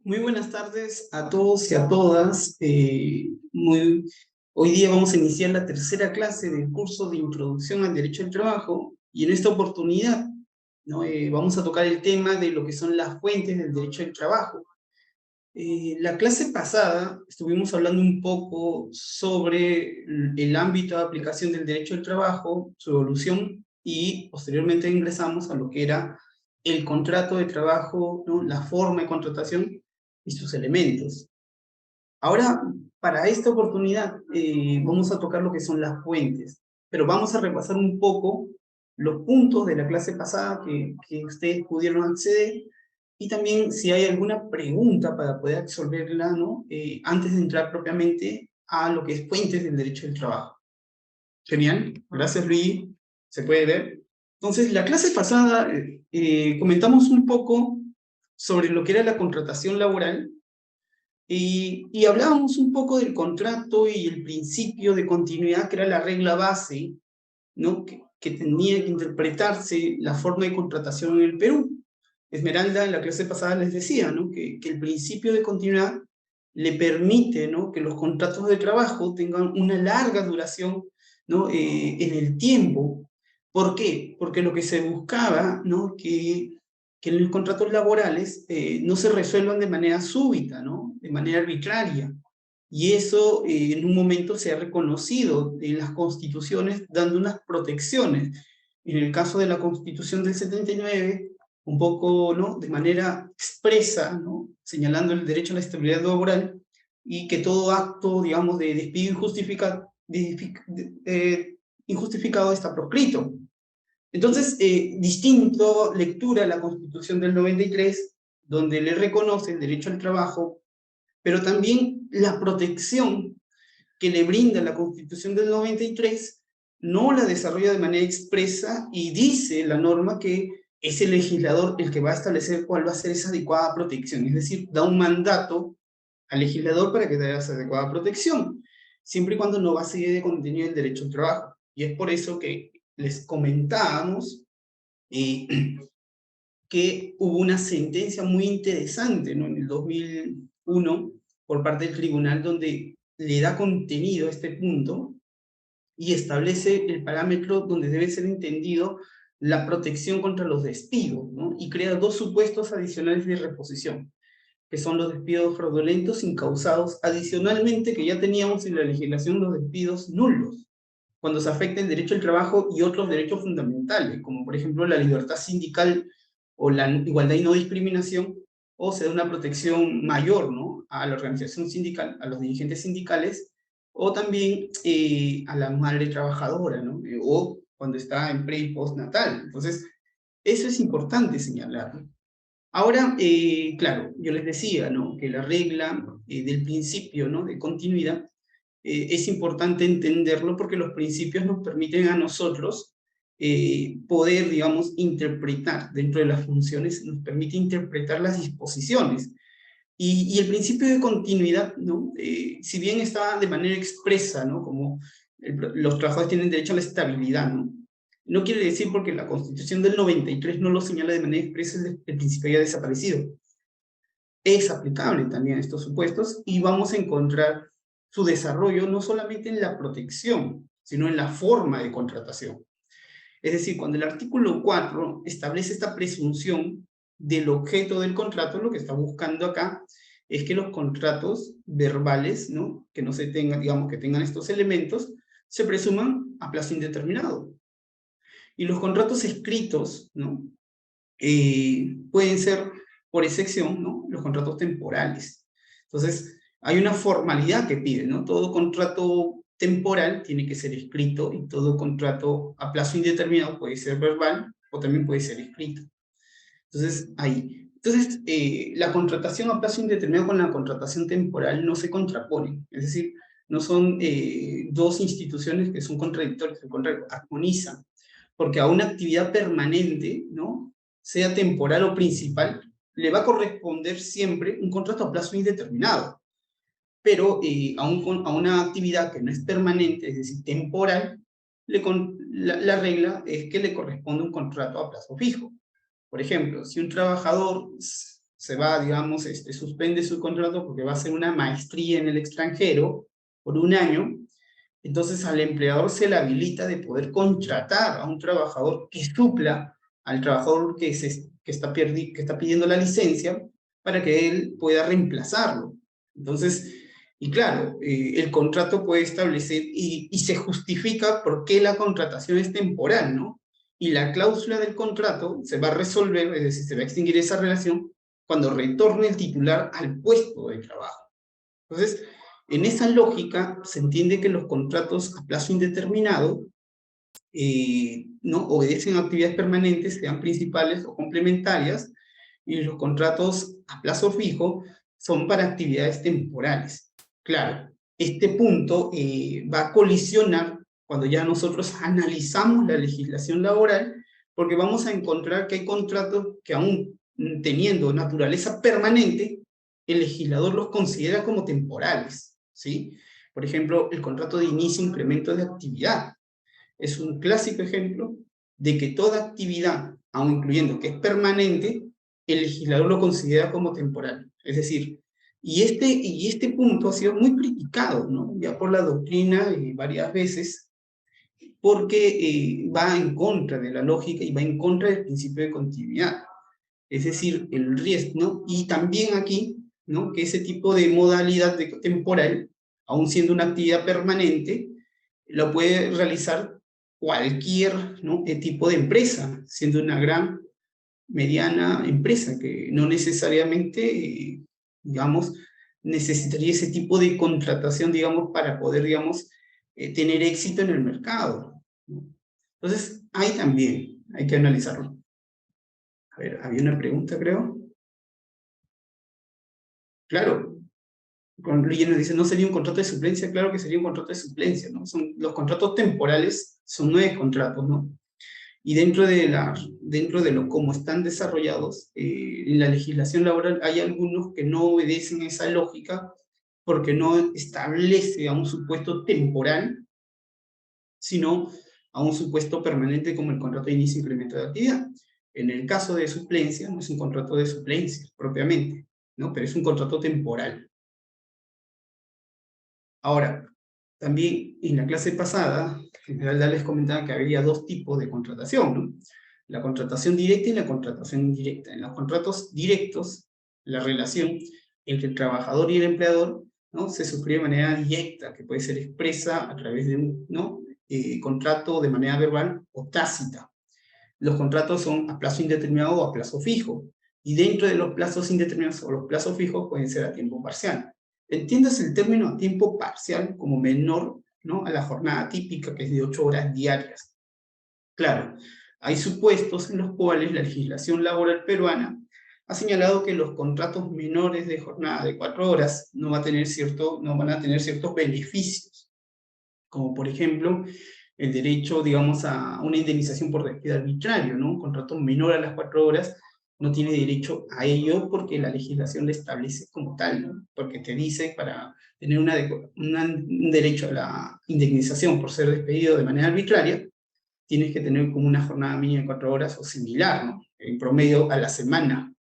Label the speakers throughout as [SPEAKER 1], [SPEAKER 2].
[SPEAKER 1] Muy buenas tardes a todos y a todas. Hoy día vamos a iniciar la tercera clase del curso de Introducción al Derecho del Trabajo y en esta oportunidad, ¿no? Vamos a tocar el tema de lo que son las fuentes del derecho del trabajo. La clase pasada estuvimos hablando un poco sobre el ámbito de aplicación del derecho del trabajo, su evolución, y posteriormente ingresamos a lo que era el contrato de trabajo, ¿no? La forma de contratación y sus elementos. Ahora, para esta oportunidad, vamos a tocar lo que son las fuentes, pero vamos a repasar un poco los puntos de la clase pasada que ustedes pudieron acceder y también si hay alguna pregunta para poder absolverla, ¿no? Antes de entrar propiamente a lo que es fuentes del derecho del trabajo. Genial, gracias Luis, se puede ver. Entonces, la clase pasada comentamos un poco sobre lo que era la contratación laboral y hablábamos un poco del contrato y el principio de continuidad, que era la regla base, ¿no? Que tenía que interpretarse la forma de contratación en el Perú. Esmeralda en la clase pasada les decía, ¿no? Que el principio de continuidad le permite, ¿no? Que los contratos de trabajo tengan una larga duración, ¿no? En el tiempo. ¿Por qué? Porque lo que se buscaba, ¿no? Que en los contratos laborales no se resuelvan de manera súbita, ¿no? De manera arbitraria. Y eso en un momento se ha reconocido en las constituciones dando unas protecciones. En el caso de la Constitución del 79, un poco, ¿no? De manera expresa, ¿no? Señalando el derecho a la estabilidad laboral y que todo acto, digamos, de despido injustificado está proscrito. Entonces, distinto lectura a la Constitución del 93, donde le reconoce el derecho al trabajo, pero también la protección que le brinda la Constitución del 93 no la desarrolla de manera expresa y dice la norma que es el legislador el que va a establecer cuál va a ser esa adecuada protección, es decir, da un mandato al legislador para que dé esa adecuada protección, siempre y cuando no vacíe de contenido el derecho al trabajo. Y es por eso que les comentábamos eh, que hubo una sentencia muy interesante, ¿no? En el 2001 por parte del tribunal donde le da contenido a este punto y establece el parámetro donde debe ser entendido la protección contra los despidos, ¿no? Y crea dos supuestos adicionales de reposición, que son los despidos fraudulentos incausados, adicionalmente que ya teníamos en la legislación los despidos nulos, cuando se afecta el derecho al trabajo y otros derechos fundamentales, como por ejemplo la libertad sindical o la igualdad y no discriminación, o se da una protección mayor, ¿no? A la organización sindical, a los dirigentes sindicales, o también a la madre trabajadora, ¿no? O cuando está en pre y postnatal. Entonces, eso es importante señalarlo. Ahora, claro, yo les decía, ¿no? Que la regla del principio, ¿no? De continuidad es importante entenderlo porque los principios nos permiten a nosotros poder, digamos, interpretar dentro de las funciones, nos permite interpretar las disposiciones. Y el principio de continuidad, ¿no? Si bien está de manera expresa, ¿no? Como los trabajadores tienen derecho a la estabilidad, ¿no? No quiere decir porque la Constitución del 93 no lo señala de manera expresa, el principio haya desaparecido. Es aplicable también a estos supuestos y vamos a encontrar su desarrollo no solamente en la protección, sino en la forma de contratación. Es decir, cuando el artículo 4 establece esta presunción del objeto del contrato, lo que está buscando acá es que los contratos verbales, ¿no? Que no se tengan, digamos, que tengan estos elementos, se presuman a plazo indeterminado. Y los contratos escritos, ¿no? Pueden ser, por excepción, ¿no? Los contratos temporales. Entonces, hay una formalidad que pide, ¿no? Todo contrato temporal tiene que ser escrito y todo contrato a plazo indeterminado puede ser verbal o también puede ser escrito. Entonces, ahí. Entonces, la contratación a plazo indeterminado con la contratación temporal no se contraponen. Es decir, no son dos instituciones que son contradictorias, armonizan. Porque a una actividad permanente, ¿no? Sea temporal o principal, le va a corresponder siempre un contrato a plazo indeterminado. Pero a una actividad que no es permanente, es decir, temporal, la regla es que le corresponde un contrato a plazo fijo. Por ejemplo, si un trabajador se va, digamos, suspende su contrato porque va a hacer una maestría en el extranjero por 1 año, entonces al empleador se le habilita de poder contratar a un trabajador que supla al trabajador que está pidiendo la licencia para que él pueda reemplazarlo. Entonces, y claro, el contrato puede establecer y se justifica por qué la contratación es temporal, ¿no? Y la cláusula del contrato se va a resolver, es decir, se va a extinguir esa relación cuando retorne el titular al puesto de trabajo. Entonces, en esa lógica se entiende que los contratos a plazo indeterminado no obedecen a actividades permanentes, sean principales o complementarias, y los contratos a plazo fijo son para actividades temporales. Claro, este punto va a colisionar cuando ya nosotros analizamos la legislación laboral, porque vamos a encontrar que hay contratos que aún teniendo naturaleza permanente, el legislador los considera como temporales, ¿sí? Por ejemplo, el contrato de inicio e incremento de actividad es un clásico ejemplo de que toda actividad, aun incluyendo que es permanente, el legislador lo considera como temporal. Es decir, y este punto ha sido muy criticado, ¿no? Ya por la doctrina varias veces, porque va en contra de la lógica y va en contra del principio de continuidad. Es decir, el riesgo, ¿no? Y también aquí, ¿no? Que ese tipo de modalidad temporal, aun siendo una actividad permanente, lo puede realizar cualquier, ¿no? tipo de empresa, siendo una gran, mediana empresa, que no necesariamente, digamos, necesitaría ese tipo de contratación, digamos, para poder, digamos, tener éxito en el mercado, ¿no? Entonces, ahí también hay que analizarlo. A ver, había una pregunta, creo. Claro, Luigi nos dice, ¿no sería un contrato de suplencia? Claro que sería un contrato de suplencia, ¿no? Los contratos temporales son 9 contratos, ¿no? Y dentro de lo cómo están desarrollados, en la legislación laboral hay algunos que no obedecen esa lógica porque no establece a un supuesto temporal, sino a un supuesto permanente como el contrato de inicio e incremento de actividad. En el caso de suplencia, no es un contrato de suplencia propiamente, ¿no? Pero es un contrato temporal. Ahora, también en la clase pasada, en general les comentaba que había 2 tipos de contratación, ¿no? La contratación directa y la contratación indirecta. En los contratos directos, la relación entre el trabajador y el empleador, ¿no? Se suscribe de manera directa, que puede ser expresa a través de un, ¿no? Contrato de manera verbal o tácita. Los contratos son a plazo indeterminado o a plazo fijo, y dentro de los plazos indeterminados o los plazos fijos pueden ser a tiempo parcial. Entiendas el término a tiempo parcial como menor, ¿no? a la jornada típica, que es de 8 horas diarias. Claro, hay supuestos en los cuales la legislación laboral peruana ha señalado que los contratos menores de jornada de 4 horas no van a tener ciertos beneficios, como por ejemplo el derecho, digamos, a una indemnización por despido arbitrario, ¿no? Un contrato menor a las 4 horas no tiene derecho a ello porque la legislación le establece como tal, ¿no? Porque te dice para tener un derecho a la indemnización por ser despedido de manera arbitraria, tienes que tener como una jornada mínima de 4 horas o similar, ¿no? En promedio a la semana.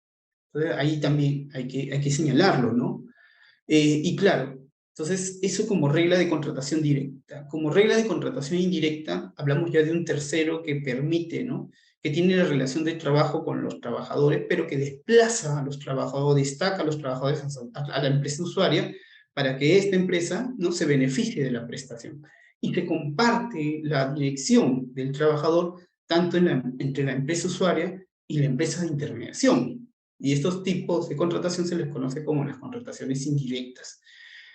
[SPEAKER 1] Entonces ahí también hay que señalarlo, ¿no? Y claro, entonces eso como regla de contratación directa. Como regla de contratación indirecta, hablamos ya de un tercero que permite, ¿no? Que tiene la relación de trabajo con los trabajadores, pero que desplaza a los trabajadores, destaca a los trabajadores a la empresa usuaria para que esta empresa, ¿no? se beneficie de la prestación. Y que comparte la dirección del trabajador tanto entre la empresa usuaria y la empresa de intermediación. Y estos tipos de contratación se les conoce como las contrataciones indirectas.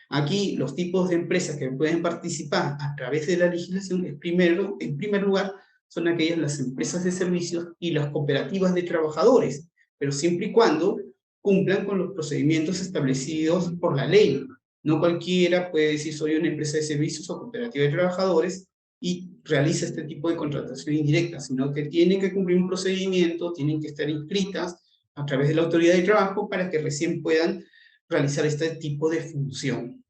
[SPEAKER 1] Aquí los tipos de empresas que pueden participar a través de la legislación, en primer lugar, son aquellas las empresas de servicios y las cooperativas de trabajadores, pero siempre y cuando cumplan con los procedimientos establecidos por la ley. No cualquiera puede decir soy una empresa de servicios o cooperativa de trabajadores y realiza este tipo de contratación indirecta, sino que tienen que cumplir un procedimiento, tienen que estar inscritas a través de la autoridad de trabajo para que recién puedan realizar este tipo de función.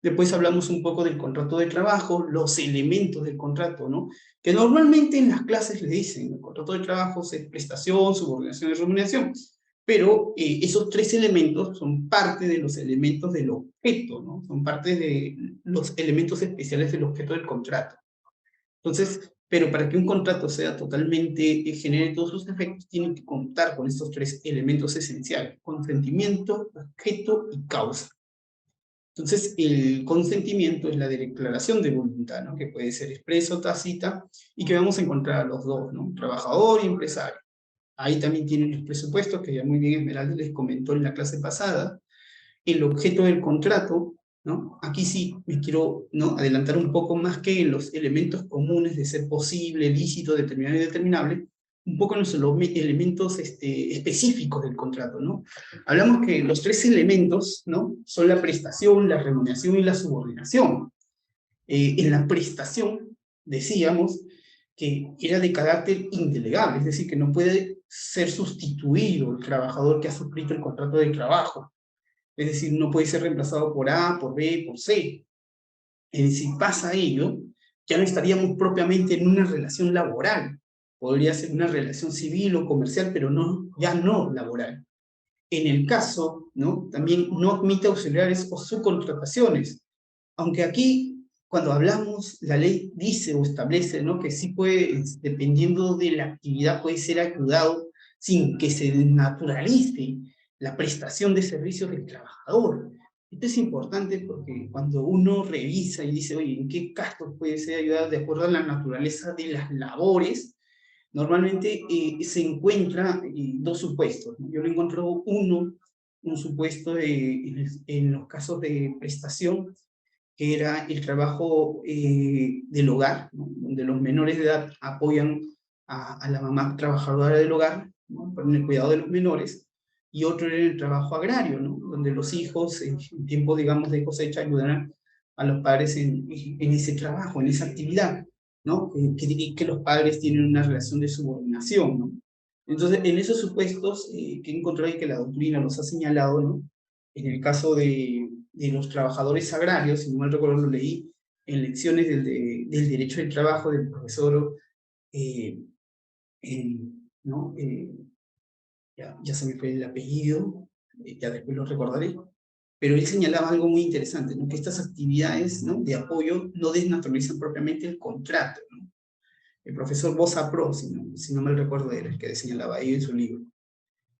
[SPEAKER 1] Después hablamos un poco del contrato de trabajo, los elementos del contrato, ¿no? Que normalmente en las clases le dicen, el contrato de trabajo es prestación, subordinación y remuneración. pero esos tres elementos son parte de los elementos del objeto, ¿no? Son parte de los elementos especiales del objeto del contrato. Entonces, pero para que un contrato sea totalmente, genere todos sus efectos, tiene que contar con estos tres elementos esenciales: consentimiento, objeto y causa. Entonces, el consentimiento es la declaración de voluntad, ¿no? Que puede ser expresa o tácita, y que vamos a encontrar a los dos, ¿no? Trabajador y empresario. Ahí también tienen los presupuestos, que ya muy bien Esmeralda les comentó en la clase pasada. El objeto del contrato, ¿no? Aquí sí me quiero, ¿no?, adelantar un poco más que en los elementos comunes de ser posible, lícito, determinado y determinable, un poco en los elementos específicos del contrato, ¿no? Hablamos que los tres elementos, ¿no?, son la prestación, la remuneración y la subordinación. En la prestación, decíamos que era de carácter indelegable, es decir, que no puede ser sustituido el trabajador que ha suscrito el contrato de trabajo. Es decir, no puede ser reemplazado por A, por B, por C. Si pasa ello, ya no estaríamos propiamente en una relación laboral. Podría ser una relación civil o comercial, pero no, ya no laboral. En el caso, ¿no?, también no admite auxiliares o subcontrataciones. Aunque aquí, cuando hablamos, la ley dice o establece, ¿no?, que sí puede, dependiendo de la actividad, puede ser ayudado sin que se desnaturalice la prestación de servicios del trabajador. Esto es importante porque cuando uno revisa y dice, oye, ¿en qué casos puede ser ayudado de acuerdo a la naturaleza de las labores? Normalmente se encuentra dos supuestos, ¿no? Yo lo encuentro un supuesto en los casos de prestación, que era el trabajo del hogar, ¿no?, donde los menores de edad apoyan a la mamá trabajadora del hogar, ¿no?, en el cuidado de los menores, y otro era el trabajo agrario, ¿no?, donde los hijos, en tiempo, digamos, de cosecha, ayudarán a los padres en ese trabajo, en esa actividad, ¿no?, que los padres tienen una relación de subordinación, ¿no? Entonces, en esos supuestos que he encontrado y que la doctrina los ha señalado, ¿no?, en el caso de los trabajadores agrarios, si no mal recuerdo lo leí en lecciones del derecho del trabajo del profesor, eh, ¿no? Ya se me fue el apellido, ya después lo recordaré, pero él señalaba algo muy interesante, ¿no?, que estas actividades, ¿no?, de apoyo no desnaturalizan propiamente el contrato, ¿no? El profesor Bosa Pro, si no mal recuerdo, era el que señalaba ahí en su libro.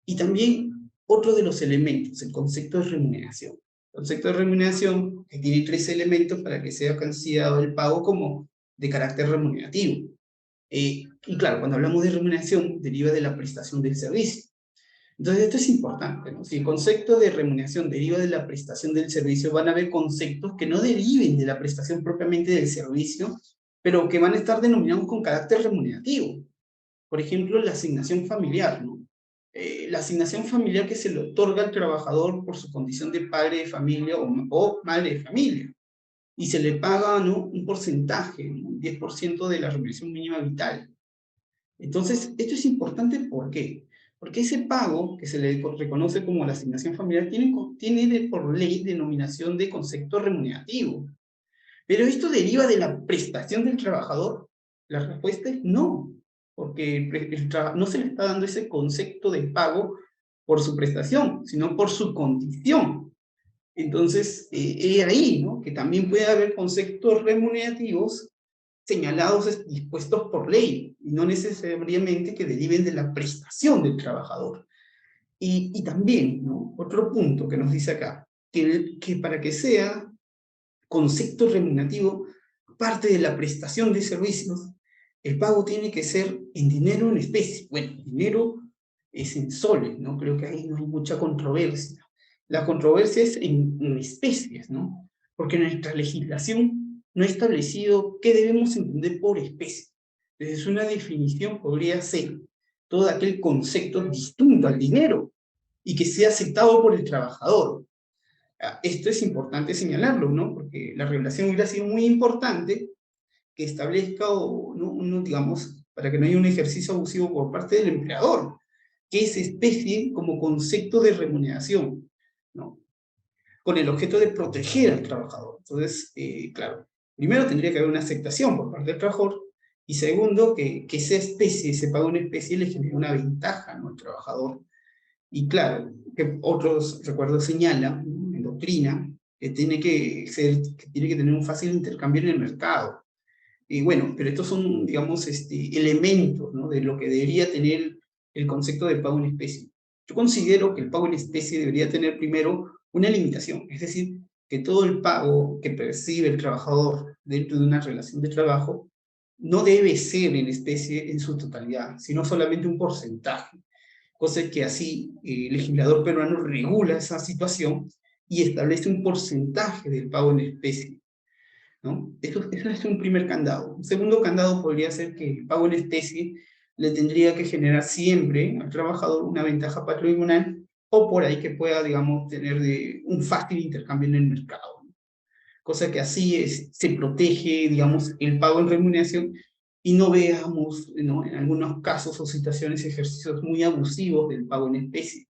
[SPEAKER 1] Y también otro de los elementos, el concepto de remuneración. El concepto de remuneración, que tiene tres elementos para que sea considerado el pago como de carácter remunerativo. Y claro, cuando hablamos de remuneración, deriva de la prestación del servicio. Entonces, esto es importante, ¿no? Si el concepto de remuneración deriva de la prestación del servicio, van a haber conceptos que no deriven de la prestación propiamente del servicio, pero que van a estar denominados con carácter remunerativo. Por ejemplo, la asignación familiar, ¿no? La asignación familiar que se le otorga al trabajador por su condición de padre de familia o madre de familia. Y se le paga, ¿no?, un porcentaje, ¿no?, un 10% de la remuneración mínima vital. Entonces, esto es importante, ¿por qué? Porque ese pago, que se le reconoce como la asignación familiar, tiene por ley denominación de concepto remunerativo. ¿Pero esto deriva de la prestación del trabajador? La respuesta es no, porque no se le está dando ese concepto de pago por su prestación, sino por su condición. Entonces, ahí, ¿no?, que también puede haber conceptos remunerativos señalados, dispuestos por ley, y no necesariamente que deriven de la prestación del trabajador. Y también, ¿no?, otro punto que nos dice acá, que para que sea concepto remunerativo, parte de la prestación de servicios, el pago tiene que ser en dinero, en especie. Bueno, dinero es en soles, ¿no? Creo que ahí no hay mucha controversia. La controversia es en especies, ¿no? Porque nuestra legislación no ha establecido qué debemos entender por especie. Entonces, una definición podría ser todo aquel concepto distinto al dinero y que sea aceptado por el trabajador. Esto es importante señalarlo, ¿no?, porque la regulación hubiera sido muy importante que establezca, ¿no?, digamos, para que no haya un ejercicio abusivo por parte del empleador, que es especie como concepto de remuneración, ¿no?, con el objeto de proteger al trabajador. Entonces, claro, primero tendría que haber una aceptación por parte del trabajador, y segundo, que esa especie, ese pago en especie, le genere una ventaja, ¿no?, al trabajador. Y claro, que otros recuerdos señalan, ¿no?, en doctrina, que tiene que tener un fácil intercambio en el mercado. Y bueno, pero estos son, digamos, elementos, ¿no?, de lo que debería tener el concepto de pago en especie. Yo considero que el pago en especie debería tener primero una limitación, es decir, que todo el pago que percibe el trabajador dentro de una relación de trabajo no debe ser en especie en su totalidad, sino solamente un porcentaje, cosa que así el legislador peruano regula esa situación y establece un porcentaje del pago en especie, ¿no? Eso es un primer candado. Un segundo candado podría ser que el pago en especie le tendría que generar siempre al trabajador una ventaja patrimonial o por ahí que pueda, digamos, tener un fácil intercambio en el mercado, ¿no? Cosa que así se protege, digamos, el pago en remuneración y no veamos, ¿no?, en algunos casos o situaciones ejercicios muy abusivos del pago en especie.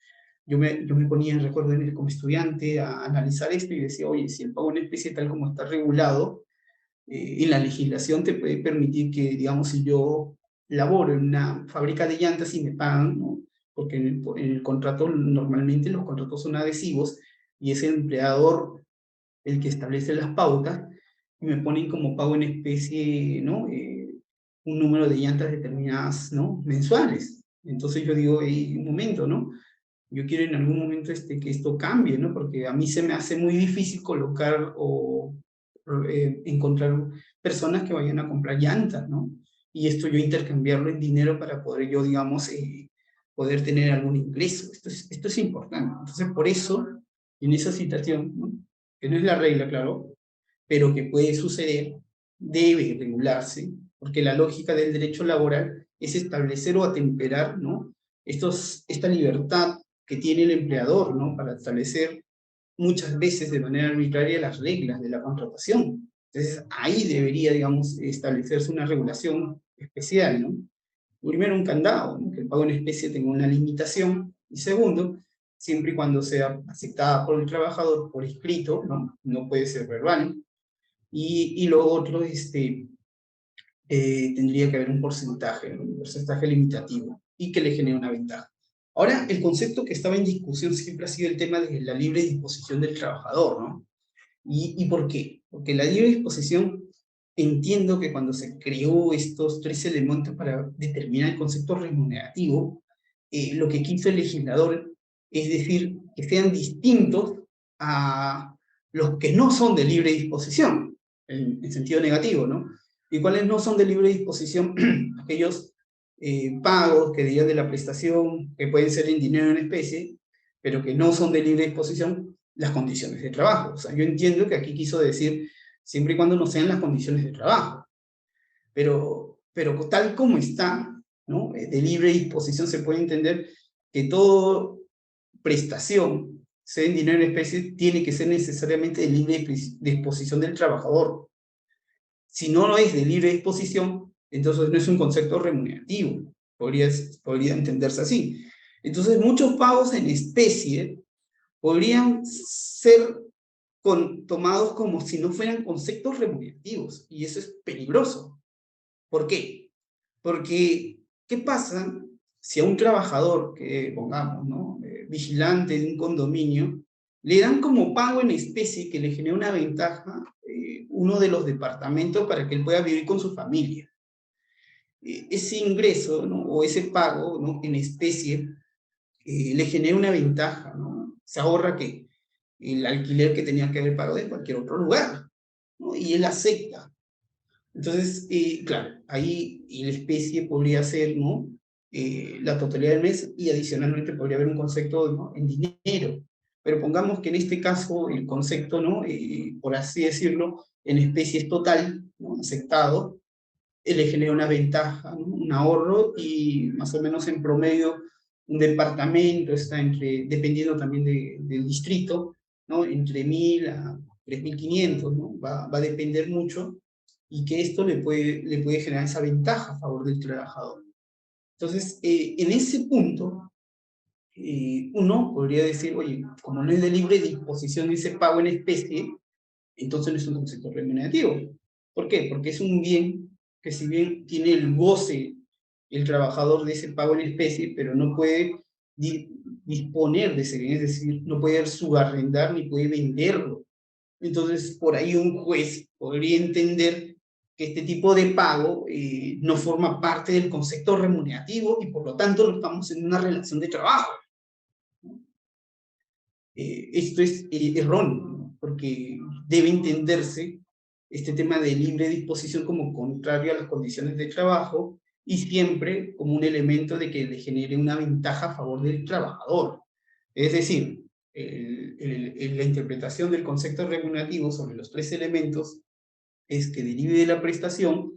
[SPEAKER 1] Yo me ponía, recuerdo, como estudiante a analizar esto y decía, oye, si el pago en especie tal como está regulado, y la legislación te puede permitir que, digamos, si yo laboro en una fábrica de llantas y me pagan, ¿no?, porque en el contrato, normalmente los contratos son adhesivos, y es el empleador el que establece las pautas, y me ponen como pago en especie, ¿no?, un número de llantas determinadas, ¿no?, mensuales. Entonces yo digo, hey, un momento, ¿no? Yo quiero en algún momento que esto cambie, ¿no? Porque a mí se me hace muy difícil colocar o encontrar personas que vayan a comprar llantas, ¿no? Y esto yo intercambiarlo en dinero para poder yo, digamos, poder tener algún ingreso. Esto es importante. Entonces, por eso, en esa situación, ¿no?, que no es la regla, claro, pero que puede suceder, debe regularse, porque la lógica del derecho laboral es establecer o atemperar, ¿no?, esta libertad que tiene el empleador, ¿no?, para establecer muchas veces de manera arbitraria las reglas de la contratación. Entonces, ahí debería, digamos, establecerse una regulación especial, ¿no? Primero, un candado, ¿no?, que el pago en especie tenga una limitación. Y segundo, siempre y cuando sea aceptada por el trabajador por escrito, ¿no? No puede ser verbal. Y lo otro, tendría que haber un porcentaje, ¿no?, un porcentaje limitativo y que le genere una ventaja. Ahora, el concepto que estaba en discusión siempre ha sido el tema de la libre disposición del trabajador, ¿no? ¿Y por qué? Porque la libre disposición, entiendo que cuando se creó estos tres elementos para determinar el concepto remunerativo, lo que quiso el legislador es decir, que sean distintos a los que no son de libre disposición, en sentido negativo, ¿no? ¿Y cuáles no son de libre disposición? Aquellos pagos que derivan de la prestación, que pueden ser en dinero en especie, pero que no son de libre disposición, las condiciones de trabajo. O sea, yo entiendo que aquí quiso decir siempre y cuando no sean las condiciones de trabajo, pero tal como está, ¿no?, de libre disposición, se puede entender que toda prestación, sea en dinero en especie, tiene que ser necesariamente de libre disposición del trabajador. Si no lo es de libre disposición, entonces no es un concepto remunerativo, podría entenderse así. Entonces, muchos pagos en especie podrían ser tomados como si no fueran conceptos remunerativos, y eso es peligroso. ¿Por qué? Porque, ¿qué pasa si a un trabajador, que pongamos, ¿no?, vigilante de un condominio, le dan como pago en especie que le genera una ventaja uno de los departamentos para que él pueda vivir con su familia? Ese ingreso, ¿no?, o ese pago, ¿no?, en especie le genera una ventaja, ¿no? Se ahorra que el alquiler que tenía que haber pagado en cualquier otro lugar, ¿no? Y él acepta. Entonces, claro, ahí y la especie podría ser, ¿no?, la totalidad del mes, y adicionalmente podría haber un concepto, ¿no?, en dinero. Pero pongamos que en este caso el concepto, ¿no?, por así decirlo, en especie es total, ¿no?, aceptado, le genera una ventaja, ¿no?, un ahorro, y más o menos en promedio un departamento está entre, dependiendo también del distrito, ¿no?, entre 1.000 a 3.500, ¿no? Va a depender mucho, y que esto le puede generar esa ventaja a favor del trabajador. Entonces, en ese punto, uno podría decir, oye, como no es de libre disposición ese pago en especie, entonces no es un concepto remunerativo. ¿Por qué? Porque es un bien que, si bien tiene el goce el trabajador de ese pago en especie, pero no puede disponer de ese bien, es decir, no puede subarrendar ni puede venderlo. Entonces, por ahí un juez podría entender que este tipo de pago no forma parte del concepto remunerativo y por lo tanto no estamos en una relación de trabajo. Esto es erróneo, ¿no? Porque debe entenderse este tema de libre disposición como contrario a las condiciones de trabajo y siempre como un elemento de que le genere una ventaja a favor del trabajador. Es decir, la interpretación del concepto remunerativo sobre los tres elementos es que derive de la prestación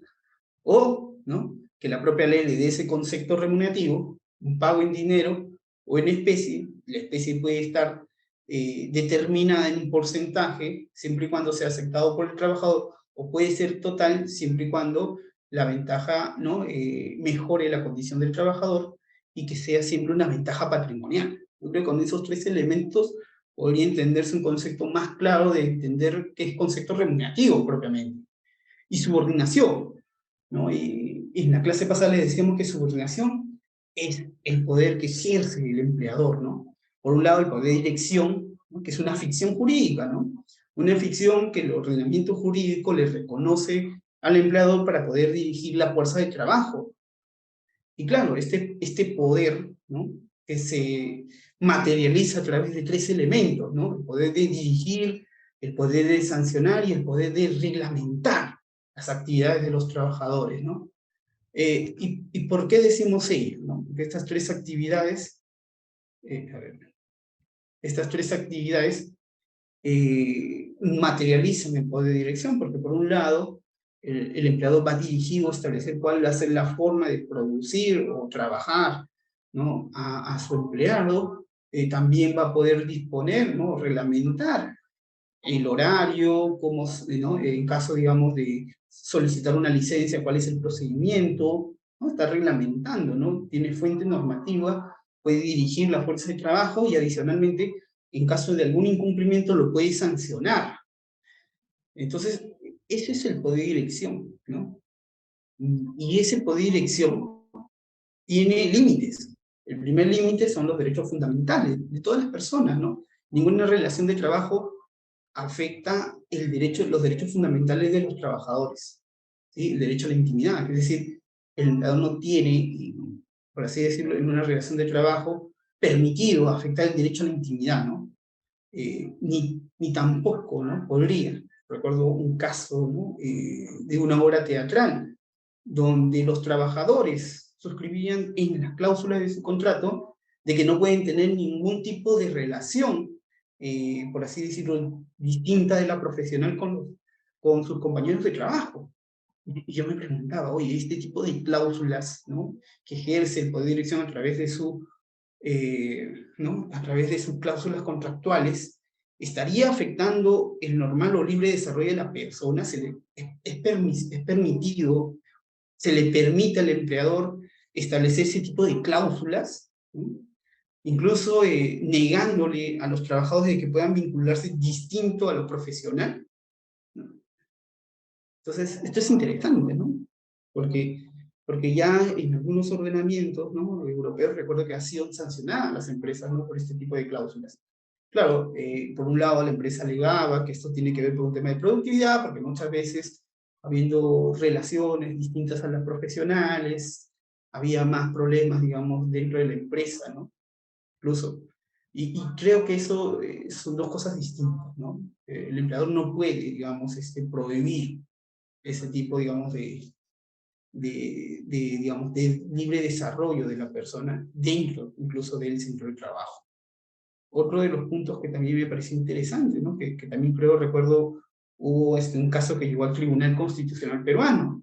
[SPEAKER 1] o, ¿no?, que la propia ley le dé ese concepto remunerativo, un pago en dinero o en especie. La especie puede estar determinada en un porcentaje, siempre y cuando sea aceptado por el trabajador, o puede ser total, siempre y cuando la ventaja, ¿no?, mejore la condición del trabajador y que sea siempre una ventaja patrimonial. Yo creo que con esos tres elementos podría entenderse un concepto más claro de entender qué es concepto remunerativo propiamente. Y subordinación, ¿no? Y en la clase pasada les decíamos que subordinación es el poder que ejerce el empleador, ¿no? Por un lado, el poder de dirección, ¿no?, que es una ficción jurídica, ¿no? Una ficción que el ordenamiento jurídico le reconoce al empleador para poder dirigir la fuerza de trabajo. Y claro, este poder, ¿no?, que se materializa a través de tres elementos, ¿no? El poder de dirigir, el poder de sancionar y el poder de reglamentar las actividades de los trabajadores, ¿no? ¿Y por qué decimos ello, no? Porque estas tres actividades, a ver, estas tres actividades materializan el poder de dirección, porque por un lado, el empleador va dirigido a establecer cuál va a ser la forma de producir o trabajar, ¿no?, a su empleado. También va a poder disponer, ¿no?, reglamentar el horario, cómo, ¿no?, en caso, digamos, de solicitar una licencia, cuál es el procedimiento, ¿no? Está reglamentando, ¿no? Tiene fuente normativa, puede dirigir la fuerza de trabajo y adicionalmente, en caso de algún incumplimiento, lo puede sancionar. Entonces, ese es el poder de dirección, ¿no? Y ese poder de dirección tiene límites. El primer límite son los derechos fundamentales de todas las personas, ¿no? Ninguna relación de trabajo afecta los derechos fundamentales de los trabajadores, ¿sí? El derecho a la intimidad, es decir, el empleador no tiene, por así decirlo, en una relación de trabajo, permitido afectar el derecho a la intimidad, ¿no? Ni tampoco, ¿no?, podría. Recuerdo un caso, ¿no?, de una obra teatral, donde los trabajadores suscribían en las cláusulas de su contrato de que no pueden tener ningún tipo de relación, por así decirlo, distinta de la profesional con sus compañeros de trabajo. Y yo me preguntaba, oye, este tipo de cláusulas, ¿no?, que ejerce el poder de dirección a través de ¿no?, a través de sus cláusulas contractuales, estaría afectando el normal o libre desarrollo de la persona. Es permitido, se le permite al empleador establecer ese tipo de cláusulas, ¿sí?, incluso negándole a los trabajadores de que puedan vincularse distinto a lo profesional, ¿no? Entonces, esto es interesante, ¿no? Porque, porque ya en algunos ordenamientos, ¿no?, europeos, recuerdo que han sido sancionadas las empresas, ¿no?, por este tipo de cláusulas. Claro, por un lado la empresa alegaba que esto tiene que ver por un tema de productividad, porque muchas veces, habiendo relaciones distintas a las profesionales, había más problemas, digamos, dentro de la empresa, ¿no? Incluso. Y creo que eso son dos cosas distintas, ¿no? El empleador no puede, digamos, prohibir ese tipo, digamos, digamos, de libre desarrollo de la persona dentro, incluso del centro de trabajo. Otro de los puntos que también me pareció interesante, ¿no?, que también creo, recuerdo, hubo un caso que llegó al Tribunal Constitucional peruano,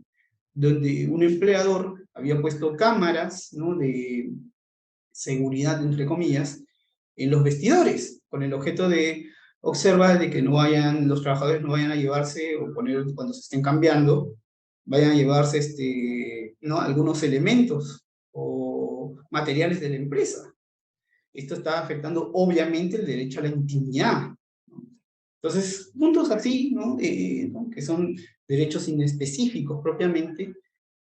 [SPEAKER 1] donde un empleador había puesto cámaras, ¿no?, de seguridad, entre comillas, en los vestidores, con el objeto de observar de que los trabajadores no vayan a llevarse, o poner cuando se estén cambiando, vayan a llevarse ¿no?, algunos elementos o materiales de la empresa. Esto está afectando obviamente el derecho a la intimidad, ¿no? Entonces, puntos así, ¿no?, ¿no?, que son derechos inespecíficos propiamente,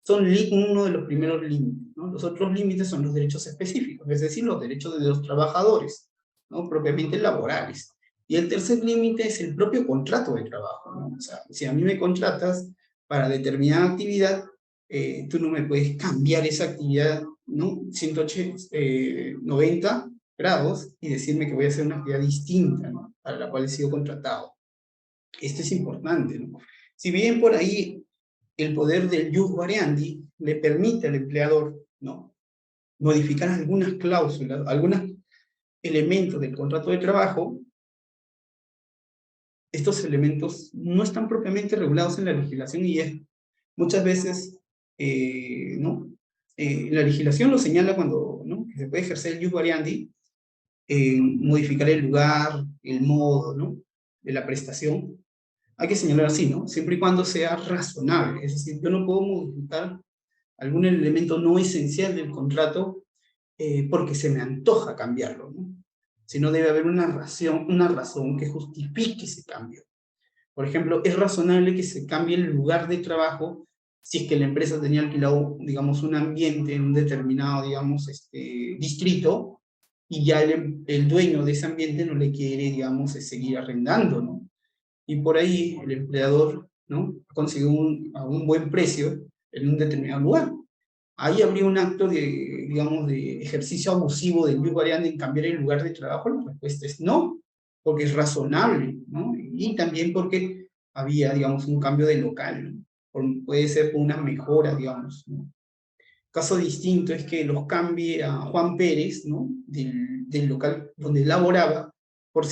[SPEAKER 1] son uno de los primeros límites. ¿no? Los otros límites son los derechos específicos, es decir, los derechos de los trabajadores, ¿no? Propiamente laborales. Y el tercer límite es el propio contrato de trabajo, ¿no? O sea, si a mí me contratas para determinada actividad, tú no me puedes cambiar esa actividad, ¿no? 190 grados y decirme que voy a hacer una actividad distinta, ¿no? Para la cual he sido contratado. Esto es importante, ¿no? Si bien por ahí el poder del jus variandi le permite al empleador, ¿no? Modificar algunas cláusulas, algunos elementos del contrato de trabajo, estos elementos no están propiamente regulados en la legislación y es muchas veces, ¿no? La legislación lo señala cuando, ¿no? Que se puede ejercer el jus variandi, modificar el lugar, el modo, ¿no? De la prestación. Hay que señalar así, ¿no? Siempre y cuando sea razonable. Es decir, yo no puedo modificar algún elemento no esencial del contrato porque se me antoja cambiarlo, ¿no? Sino debe haber una razón que justifique ese cambio. Por ejemplo, es razonable que se cambie el lugar de trabajo si es que la empresa tenía alquilado, digamos, un ambiente en un determinado, digamos, distrito, y ya el dueño de ese ambiente no le quiere, digamos, seguir arrendando, ¿no? Y por ahí el empleador, ¿no? Consiguió a un buen precio en un determinado lugar. Ahí habría un acto de, digamos, de ejercicio abusivo del jus variandi en cambiar el lugar de trabajo. La respuesta es no, porque es razonable, ¿no? Y también porque había, digamos, un cambio de local, ¿no? Puede ser por una mejora, digamos, ¿no? Caso distinto es que los cambie a Juan Pérez, ¿no? Del local donde laboraba, por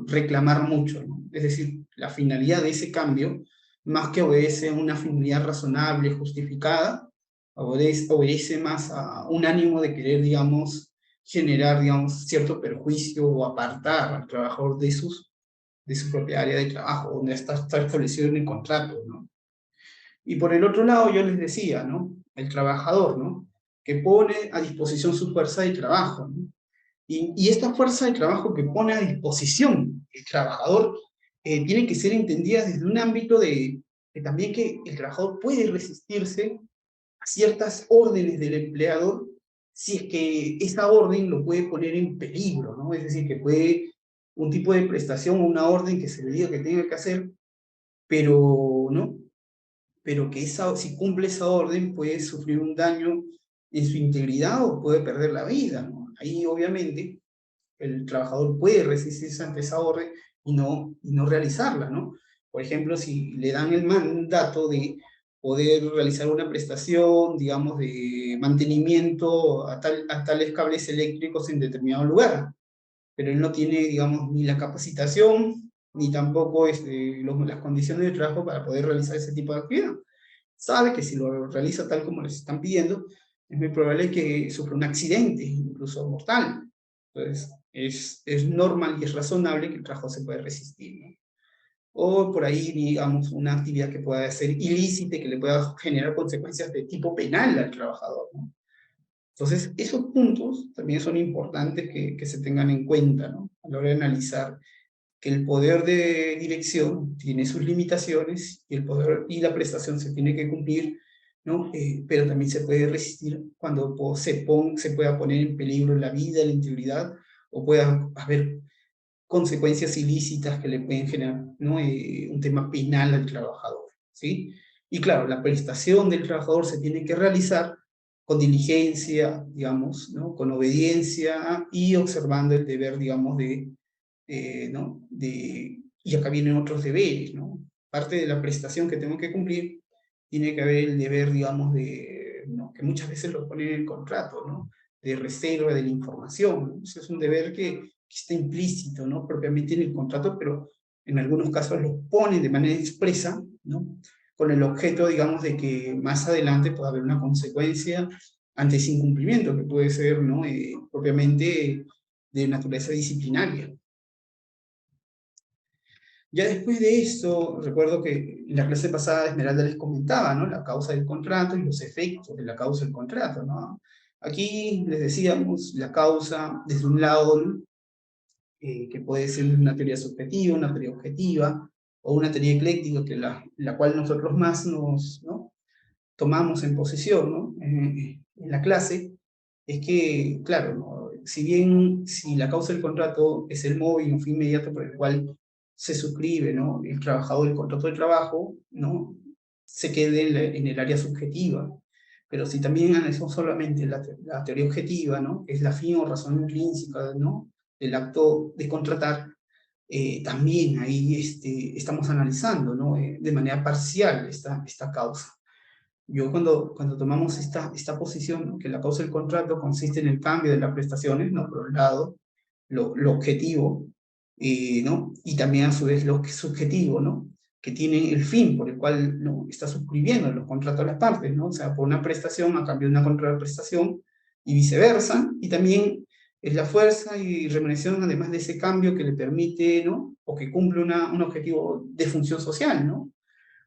[SPEAKER 1] reclamar mucho, ¿no? Es decir, la finalidad de ese cambio, más que obedece a una finalidad razonable, justificada, obedece más a un ánimo de querer, digamos, generar, digamos, cierto perjuicio o apartar al trabajador de su propia área de trabajo, donde está establecido en el contrato, ¿no? Y por el otro lado, yo les decía, ¿no? El trabajador, ¿no? Que pone a disposición su fuerza de trabajo, ¿no? Y esta fuerza de trabajo que pone a disposición el trabajador tiene que ser entendida desde un ámbito de también que el trabajador puede resistirse a ciertas órdenes del empleador si es que esa orden lo puede poner en peligro, ¿no? Es decir, que puede un tipo de prestación o una orden que se le diga que tenga que hacer, pero, ¿no? Pero que si cumple esa orden puede sufrir un daño en su integridad o puede perder la vida, ¿no? Ahí obviamente el trabajador puede resistirse ante esa orden y no realizarla, ¿no? Por ejemplo, si le dan el mandato de poder realizar una prestación, digamos, de mantenimiento a tales cables eléctricos en determinado lugar, pero él no tiene, digamos, ni la capacitación, ni tampoco las condiciones de trabajo para poder realizar ese tipo de actividad. Sabe que si lo realiza tal como les están pidiendo, es muy probable que sufra un accidente, incluso mortal. Entonces, es normal y es razonable que el trabajo se pueda resistir, ¿no? O por ahí, digamos, una actividad que pueda ser ilícita, que le pueda generar consecuencias de tipo penal al trabajador, ¿no? Entonces, esos puntos también son importantes que se tengan en cuenta, ¿no? A la hora de analizar que el poder de dirección tiene sus limitaciones y el poder y la prestación se tiene que cumplir, ¿no? Pero también se puede resistir cuando se pueda poner en peligro la vida, la integridad, o pueda haber consecuencias ilícitas que le pueden generar, ¿no? Un tema penal al trabajador, ¿sí? Y claro, la prestación del trabajador se tiene que realizar con diligencia, digamos, ¿no? Con obediencia y observando el deber, digamos, ¿no? Y acá vienen otros deberes, ¿no? Parte de la prestación que tengo que cumplir, tiene que haber el deber, digamos, ¿no? Que muchas veces lo ponen en el contrato, ¿no? De reserva de la información, ¿no? Ese es un deber que está implícito, ¿no? Propiamente en el contrato, pero en algunos casos lo ponen de manera expresa, ¿no? Con el objeto, digamos, de que más adelante pueda haber una consecuencia ante ese incumplimiento, que puede ser, ¿no? Propiamente de naturaleza disciplinaria. Ya después de esto, recuerdo que en la clase pasada Esmeralda les comentaba, ¿no? La causa del contrato y los efectos de la causa del contrato, ¿no? Aquí les decíamos la causa desde un lado, ¿no? Que puede ser una teoría subjetiva, una teoría objetiva, o una teoría ecléctica, la cual nosotros más ¿no? tomamos en posesión, ¿no? En la clase, es que, claro, ¿no? Si la causa del contrato es el móvil, un fin inmediato por el cual se suscribe, ¿no? El trabajador, el contrato de trabajo, ¿no? Se quede en el área subjetiva. Pero si también analizamos solamente la teoría objetiva, ¿no? Que es la fin o razón intrínseca, ¿no? Del acto de contratar, también ahí estamos analizando, ¿no? De manera parcial esta causa. Yo cuando tomamos esta posición, ¿no? Que la causa del contrato consiste en el cambio de las prestaciones, ¿no? Por un lado, lo objetivo, ¿no? Y también a su vez lo subjetivo, ¿no? Que tiene el fin por el cual, ¿no? Está suscribiendo los contratos a las partes, ¿no? O sea, por una prestación a cambio de una contraprestación y viceversa, y también es la fuerza y remuneración, además de ese cambio que le permite, ¿no? O que cumple un objetivo de función social, ¿no?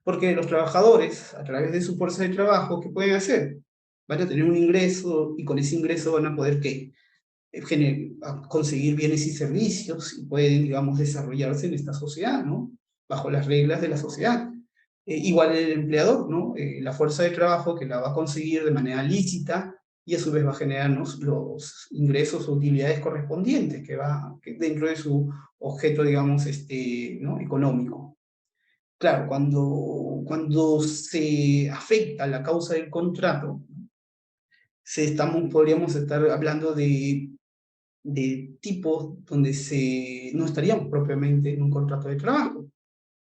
[SPEAKER 1] Porque los trabajadores, a través de su fuerza de trabajo, ¿qué pueden hacer? Van a tener un ingreso y con ese ingreso van a poder ¿qué? Conseguir bienes y servicios y pueden, digamos, desarrollarse en esta sociedad, ¿no? Bajo las reglas de la sociedad. Igual el empleador, ¿no? La fuerza de trabajo que la va a conseguir de manera lícita y a su vez va a generarnos los ingresos o utilidades correspondientes que dentro de su objeto, digamos, ¿no? Económico. Claro, cuando se afecta la causa del contrato, podríamos estar hablando de tipos donde no estaríamos propiamente en un contrato de trabajo.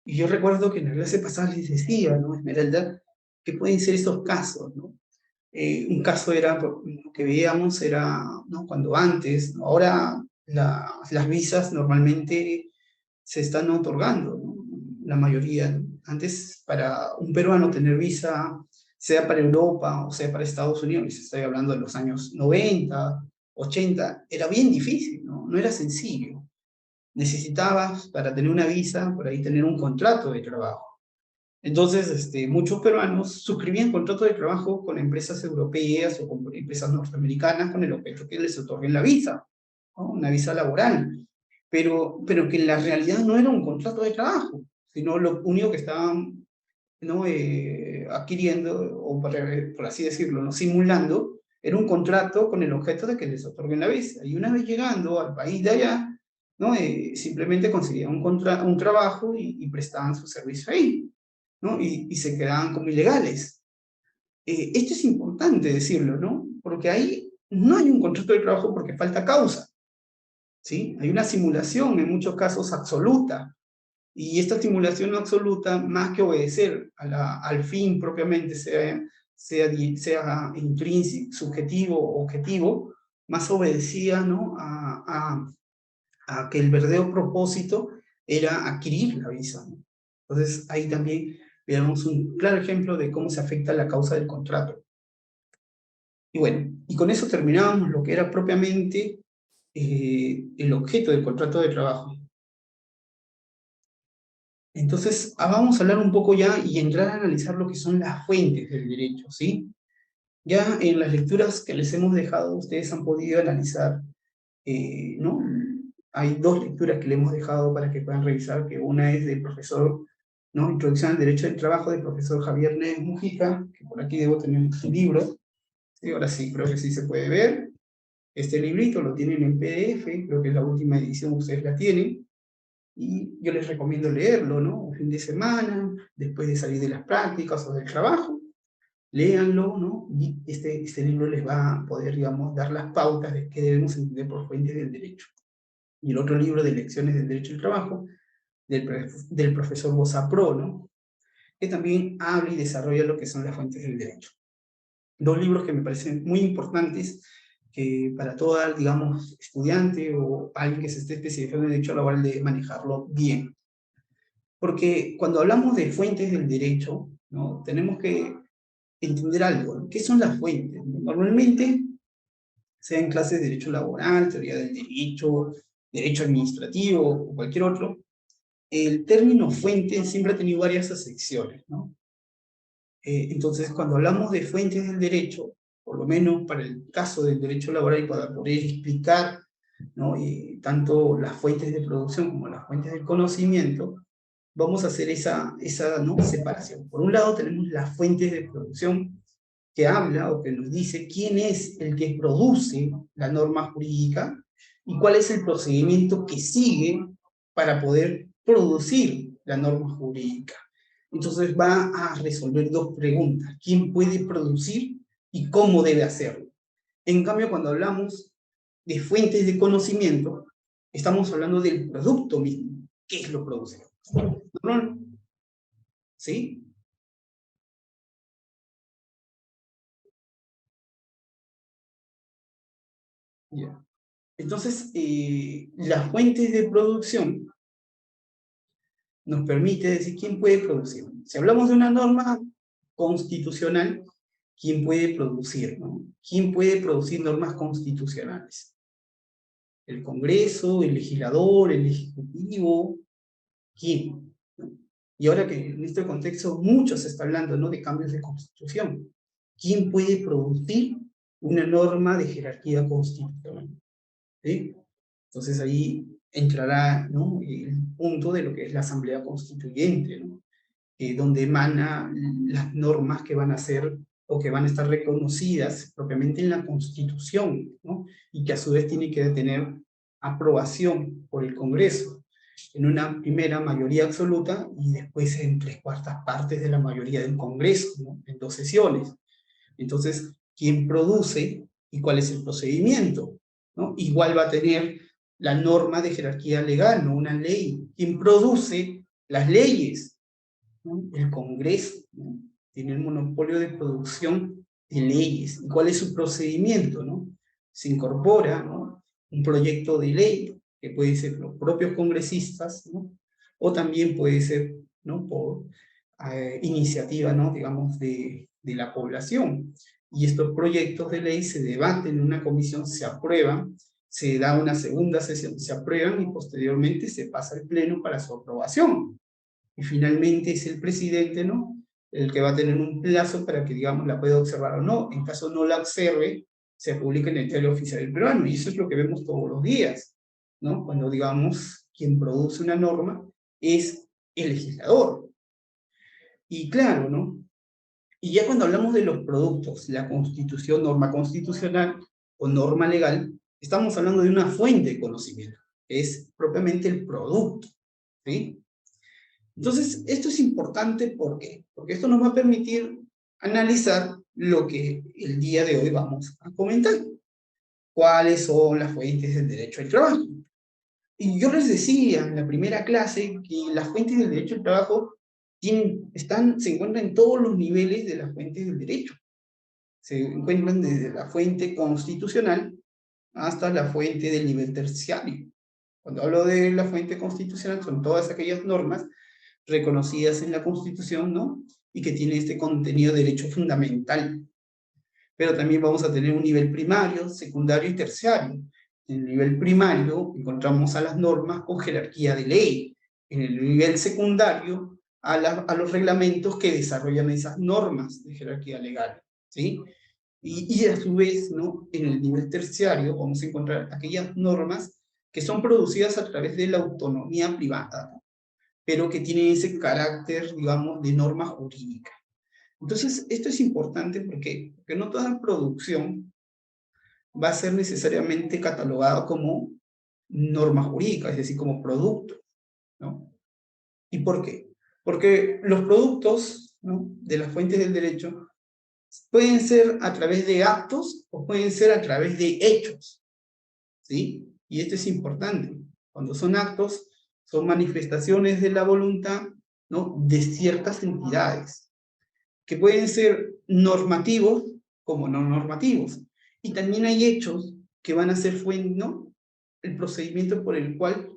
[SPEAKER 1] Y yo recuerdo que en la clase pasada les decía, ¿no, Esmeralda? Que pueden ser estos casos, ¿no? Un caso era, lo que veíamos era, ¿no? Cuando antes, ¿no? Ahora las visas normalmente se están otorgando, ¿no? La mayoría. Antes, para un peruano tener visa, sea para Europa o sea para Estados Unidos, estoy hablando de los años 90, 80, era bien difícil, ¿no? No era sencillo. Necesitabas, para tener una visa, por ahí tener un contrato de trabajo. Entonces, muchos peruanos suscribían contratos de trabajo con empresas europeas o con empresas norteamericanas con el objeto que les otorguen la visa, ¿no? Una visa laboral, pero que en la realidad no era un contrato de trabajo, sino lo único que estaban, ¿no? Adquiriendo, o por así decirlo, ¿no? Simulando, era un contrato con el objeto de que les otorguen la visa. Y una vez llegando al país de allá, ¿no? Simplemente conseguían un trabajo y prestaban su servicio ahí, ¿no? Y se quedaban como ilegales. Esto es importante decirlo, ¿no? Porque ahí no hay un contrato de trabajo porque falta causa, ¿sí? Hay una simulación, en muchos casos absoluta, y esta simulación absoluta, más que obedecer al fin propiamente, sea intrínseco, subjetivo o objetivo, más obedecía, ¿no? a que el verdadero propósito era adquirir la visa, ¿no? Entonces, ahí también veamos un claro ejemplo de cómo se afecta la causa del contrato. Y bueno, y con eso terminábamos lo que era propiamente el objeto del contrato de trabajo. Entonces, vamos a hablar un poco ya y entrar a analizar lo que son las fuentes del derecho, ¿sí? Ya en las lecturas que les hemos dejado, ustedes han podido analizar, ¿no? Hay dos lecturas que le hemos dejado para que puedan revisar, que una es del profesor, ¿no? Introducción al Derecho del Trabajo, del profesor Javier Neves Mujica, que por aquí debo tener un libro, ¿sí? Ahora sí, creo que sí se puede ver. Este librito lo tienen en PDF, creo que es la última edición, ustedes la tienen, y yo les recomiendo leerlo, ¿no? Un fin de semana, después de salir de las prácticas o del trabajo, léanlo, ¿no? Y este libro les va a poder, digamos, dar las pautas de qué debemos entender por fuentes del derecho. Y el otro libro de Lecciones del Derecho del Trabajo, del profesor Bozapro, ¿no? Que también habla y desarrolla lo que son las fuentes del derecho. Dos libros que me parecen muy importantes que para todo, digamos, estudiante o alguien que se esté especializando en derecho laboral de manejarlo bien. Porque cuando hablamos de fuentes del derecho, ¿no? Tenemos que entender algo, ¿no? ¿Qué son las fuentes? Normalmente, sea en clases de derecho laboral, teoría del derecho, derecho administrativo o cualquier otro, el término fuente siempre ha tenido varias acepciones, ¿no? Entonces, cuando hablamos de fuentes del derecho, por lo menos para el caso del derecho laboral, y para poder explicar, ¿no? Tanto las fuentes de producción como las fuentes del conocimiento, vamos a hacer esa, ¿no? separación. Por un lado tenemos las fuentes de producción, que habla o que nos dice quién es el que produce la norma jurídica y cuál es el procedimiento que sigue para poder producir la norma jurídica. Entonces va a resolver dos preguntas: ¿quién puede producir y cómo debe hacerlo? En cambio, cuando hablamos de fuentes de conocimiento, estamos hablando del producto mismo. ¿Qué es lo producido? ¿No? ¿Sí? Ya. Entonces, las fuentes de producción nos permite decir quién puede producir. Si hablamos de una norma constitucional, ¿quién puede producir? ¿No? ¿Quién puede producir normas constitucionales? ¿El Congreso, el legislador, el Ejecutivo? ¿Quién? ¿No? Y ahora que en este contexto mucho se está hablando, ¿no?, de cambios de constitución. ¿Quién puede producir una norma de jerarquía constitucional? ¿Sí? Entonces ahí entrará, ¿no?, el punto de lo que es la Asamblea Constituyente, ¿no?, donde emana las normas que van a ser o que van a estar reconocidas propiamente en la Constitución, ¿no?, y que a su vez tiene que tener aprobación por el Congreso, en una primera mayoría absoluta y después en 3/4 de la mayoría del Congreso, ¿no?, en 2 sesiones. Entonces, ¿quién produce y cuál es el procedimiento? ¿No? Igual va a tener la norma de jerarquía legal, no una ley. ¿Quién produce las leyes? ¿No? El Congreso, ¿no? Tiene el monopolio de producción de leyes. ¿Y cuál es su procedimiento? ¿No? Se incorpora, ¿no?, un proyecto de ley, que puede ser los propios congresistas, ¿no?, o también puede ser, ¿no?, por iniciativa, ¿no?, digamos, de la población. Y estos proyectos de ley se debaten en una comisión, se aprueban, se da una segunda sesión, se aprueban y posteriormente se pasa al pleno para su aprobación. Y finalmente es el presidente, ¿no?, el que va a tener un plazo para que, digamos, la pueda observar o no. En caso no la observe, se publica en el Diario Oficial del Peruano, y eso es lo que vemos todos los días, ¿no? Cuando, digamos, quien produce una norma es el legislador. Y claro, ¿no? Y ya cuando hablamos de los productos, la constitución, norma constitucional o norma legal, estamos hablando de una fuente de conocimiento, que es propiamente el producto, ¿sí? Entonces, esto es importante, ¿por qué? Porque esto nos va a permitir analizar lo que el día de hoy vamos a comentar. ¿Cuáles son las fuentes del derecho al trabajo? Y yo les decía en la primera clase que las fuentes del derecho al trabajo se encuentran en todos los niveles de las fuentes del derecho. Se encuentran desde la fuente constitucional hasta la fuente del nivel terciario. Cuando hablo de la fuente constitucional, son todas aquellas normas reconocidas en la Constitución, ¿no?, y que tiene este contenido de derecho fundamental. Pero también vamos a tener un nivel primario, secundario y terciario. En el nivel primario encontramos a las normas con jerarquía de ley. En el nivel secundario, a los reglamentos que desarrollan esas normas de jerarquía legal, ¿sí? Y a su vez, ¿no?, en el nivel terciario vamos a encontrar aquellas normas que son producidas a través de la autonomía privada, ¿no?, pero que tienen ese carácter, digamos, de norma jurídica. Entonces, esto es importante porque no toda producción va a ser necesariamente catalogada como norma jurídica, es decir, como producto, ¿no? ¿Y por qué? Porque los productos, ¿no?, de las fuentes del derecho pueden ser a través de actos o pueden ser a través de hechos, ¿sí? Y esto es importante. Cuando son actos, son manifestaciones de la voluntad, ¿no?, de ciertas entidades, que pueden ser normativos como no normativos. Y también hay hechos que van a ser fuente, ¿no?, el procedimiento por el cual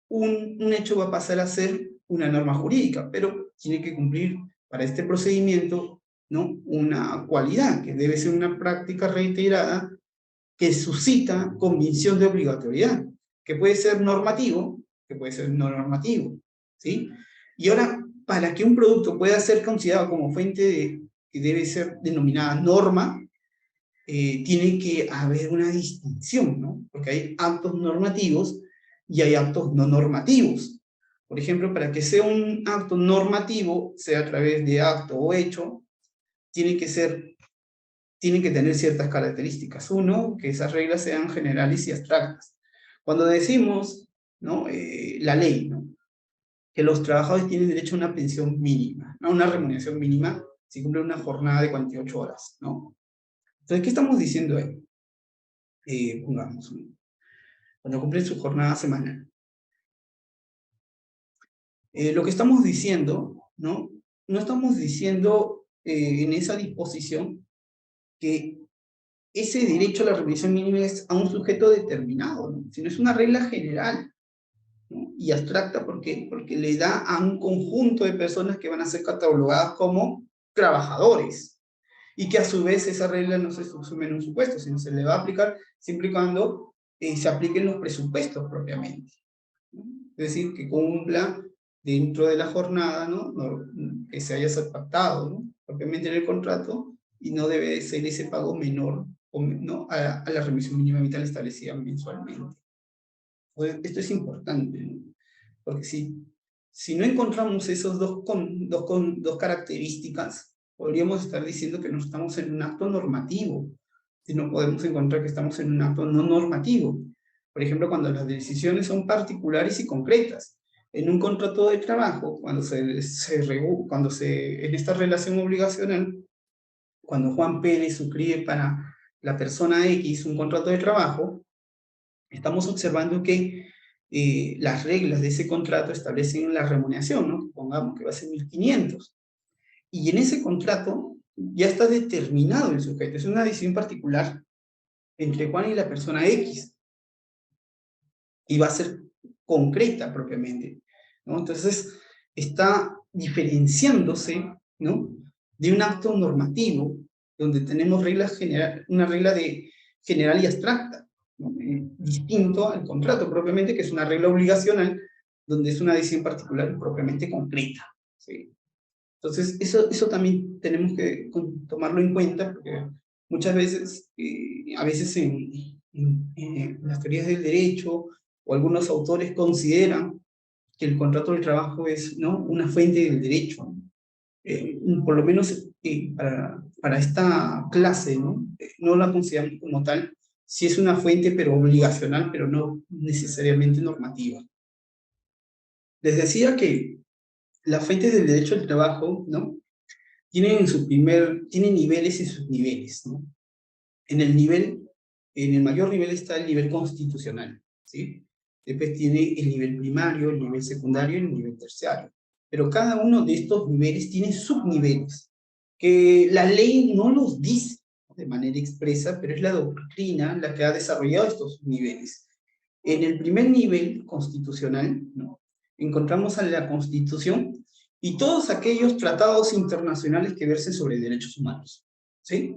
[SPEAKER 1] un hecho va a pasar a ser una norma jurídica, pero tiene que cumplir para este procedimiento, ¿no?, una cualidad, que debe ser una práctica reiterada que suscita convicción de obligatoriedad, que puede ser normativo, que puede ser no normativo, ¿sí? Y ahora, para que un producto pueda ser considerado como fuente que debe ser denominada norma, tiene que haber una distinción, ¿no? Porque hay actos normativos y hay actos no normativos. Por ejemplo, para que sea un acto normativo, sea a través de acto o hecho, tiene que ser tienen que tener ciertas características. Uno, que esas reglas sean generales y abstractas. Cuando decimos, ¿no? La ley, ¿no? Que los trabajadores tienen derecho a una pensión mínima, a una remuneración mínima, si cumplen una jornada de 48 horas, ¿no? Entonces, ¿qué estamos diciendo ahí? Pongamos, cuando cumplen su jornada semanal. Lo que estamos diciendo, ¿no? No estamos diciendo en esa disposición que ese derecho a la remuneración mínima es a un sujeto determinado, ¿no? Sino es una regla general, ¿no? Y abstracta, ¿por qué? Porque le da a un conjunto de personas que van a ser catalogadas como trabajadores, y que a su vez esa regla no se subsume en un supuesto, sino se le va a aplicar siempre y cuando se apliquen los presupuestos propiamente, ¿no? Es decir, que cumpla dentro de la jornada, ¿no? Que se haya pactado, ¿no? Propiamente en el contrato, y no debe ser ese pago menor, ¿no? a la remisión mínima vital establecida mensualmente. Pues esto es importante, ¿no? Porque si no encontramos esos dos características, podríamos estar diciendo que no estamos en un acto normativo, y no podemos encontrar que estamos en un acto no normativo. Por ejemplo, cuando las decisiones son particulares y concretas. En un contrato de trabajo, en esta relación obligacional, cuando Juan Pérez suscribe para la persona X un contrato de trabajo, estamos observando que las reglas de ese contrato establecen la remuneración, ¿no? Pongamos que va a ser 1.500. Y en ese contrato ya está determinado el sujeto. Es una decisión particular entre Juan y la persona X. Y va a ser concreta propiamente, ¿no? Entonces, está diferenciándose, ¿no? De un acto normativo, donde tenemos una regla general y abstracta, ¿no? Distinto al contrato propiamente, que es una regla obligacional, donde es una decisión particular propiamente concreta, ¿sí? Entonces, eso también tenemos que tomarlo en cuenta, porque muchas veces, a veces en las teorías del derecho, o algunos autores consideran que el contrato de trabajo es, ¿no? Una fuente del derecho, ¿no? Por lo menos para esta clase, ¿no? No la consideramos como tal, sí es una fuente, pero obligacional, pero no necesariamente normativa. Les decía que las fuentes del derecho al trabajo, ¿no? Tienen niveles y subniveles, ¿no? En el mayor nivel está el nivel constitucional, ¿sí? Después tiene el nivel primario, el nivel secundario y el nivel terciario. Pero cada uno de estos niveles tiene subniveles, que la ley no los dice de manera expresa, pero es la doctrina la que ha desarrollado estos subniveles. En el primer nivel constitucional, ¿no? Encontramos a la Constitución y todos aquellos tratados internacionales que versen sobre derechos humanos, ¿sí?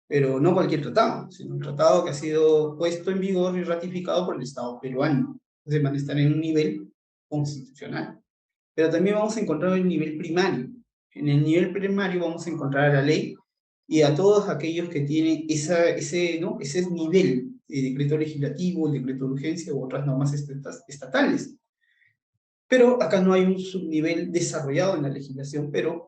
[SPEAKER 1] Pero no cualquier tratado, sino un tratado que ha sido puesto en vigor y ratificado por el Estado peruano. Entonces van a estar en un nivel constitucional. Pero también vamos a encontrar el nivel primario. En el nivel primario vamos a encontrar a la ley y a todos aquellos que tienen ese nivel de decreto legislativo, el decreto de urgencia u otras normas estatales. Pero acá no hay un subnivel desarrollado en la legislación, pero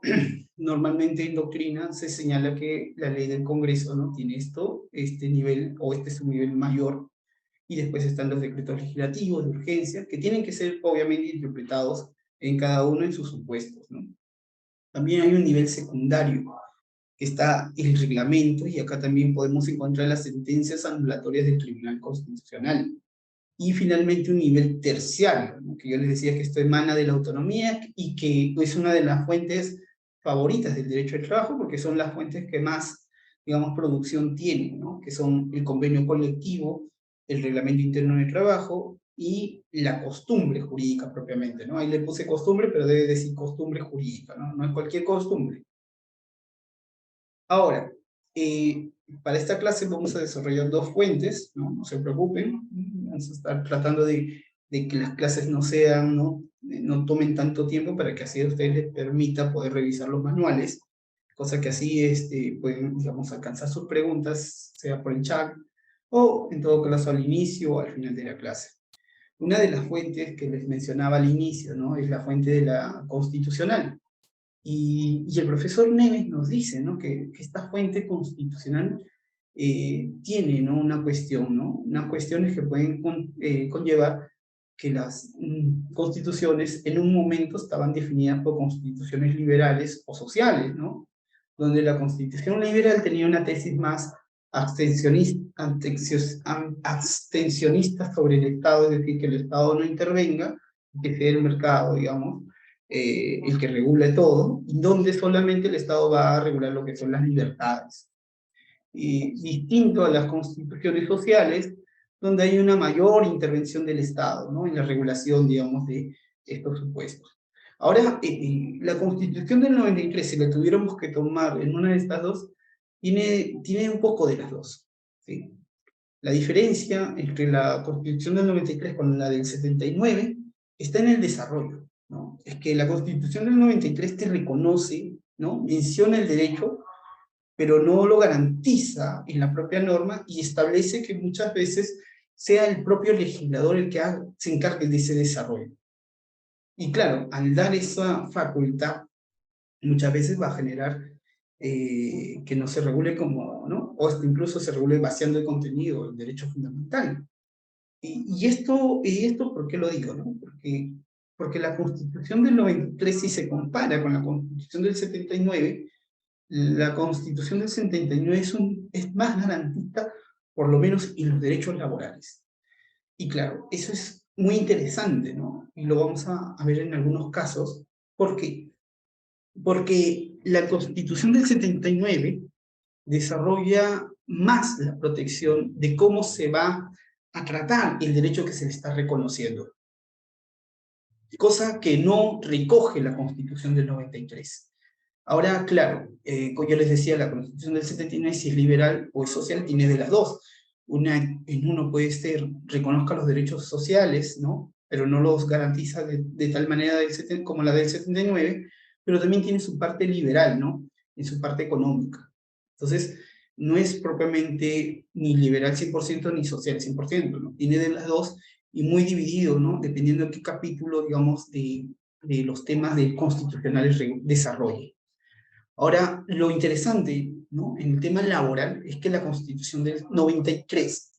[SPEAKER 1] normalmente en doctrina se señala que la ley del Congreso, ¿no? Tiene este nivel o este subnivel mayor, y después están los decretos legislativos de urgencia, que tienen que ser obviamente interpretados en cada uno en sus supuestos, ¿no? También hay un nivel secundario, que está el reglamento, y acá también podemos encontrar las sentencias anulatorias del Tribunal Constitucional. Y finalmente un nivel terciario, ¿no? Que yo les decía que esto emana de la autonomía y que es una de las fuentes favoritas del derecho al trabajo, porque son las fuentes que más, digamos, producción tienen, ¿no? Que son el convenio colectivo, el reglamento interno de trabajo y la costumbre jurídica propiamente, ¿no? Ahí le puse costumbre, pero debe decir costumbre jurídica, ¿no? No es cualquier costumbre. Ahora, para esta clase vamos a desarrollar dos fuentes, ¿no? No se preocupen, vamos a estar tratando de que las clases no sean, no tomen tanto tiempo, para que así a ustedes les permita poder revisar los manuales, cosa que así pueden, digamos, alcanzar sus preguntas, sea por el chat, o en todo caso al inicio o al final de la clase. Una de las fuentes que les mencionaba al inicio, ¿no? Es la fuente de la constitucional. Y el profesor Neves nos dice, ¿no?, que esta fuente constitucional tiene, ¿no?, una cuestión, ¿no? Unas cuestiones que pueden conllevar que las constituciones en un momento estaban definidas por constituciones liberales o sociales, ¿no? Donde la constitución liberal tenía una tesis más abstencionista sobre el Estado, es decir, que el Estado no intervenga, que sea el mercado, digamos, el que regule todo, y donde solamente el Estado va a regular lo que son las libertades. Y distinto a las constituciones sociales, donde hay una mayor intervención del Estado, ¿no?, en la regulación, digamos, de estos supuestos. Ahora, la Constitución del 93, si la tuviéramos que tomar en una de estas dos, tiene un poco de las dos, ¿sí? La diferencia entre la Constitución del 93 con la del 79 está en el desarrollo, ¿no? Es que la Constitución del 93 te reconoce, ¿no?, menciona el derecho, pero no lo garantiza en la propia norma y establece que muchas veces sea el propio legislador el que se encargue de ese desarrollo. Y claro, al dar esa facultad, muchas veces va a generar que no se regule como, ¿no?, o hasta incluso se regule vaciando el contenido, el derecho fundamental. Y esto, ¿por qué lo digo, no? Porque la Constitución del 93, si se compara con la Constitución del 79, la Constitución del 79 es más garantista, por lo menos en los derechos laborales. Y claro, eso es muy interesante, ¿no? Y lo vamos a ver en algunos casos. ¿Por qué? Porque la Constitución del 79 desarrolla más la protección de cómo se va a tratar el derecho que se le está reconociendo, cosa que no recoge la Constitución del 93. Ahora, claro, como yo les decía, la Constitución del 79, si es liberal o es social, tiene de las dos. En uno puede ser, reconozca los derechos sociales, ¿no?, pero no los garantiza de tal manera como la del 79, pero también tiene su parte liberal, ¿no?, en su parte económica. Entonces, no es propiamente ni liberal 100% ni social 100%, ¿no? Tiene de las dos y muy dividido, ¿no?, dependiendo de qué capítulo, digamos, de los temas constitucionales desarrolle. Ahora, lo interesante, ¿no?, en el tema laboral es que la Constitución del 93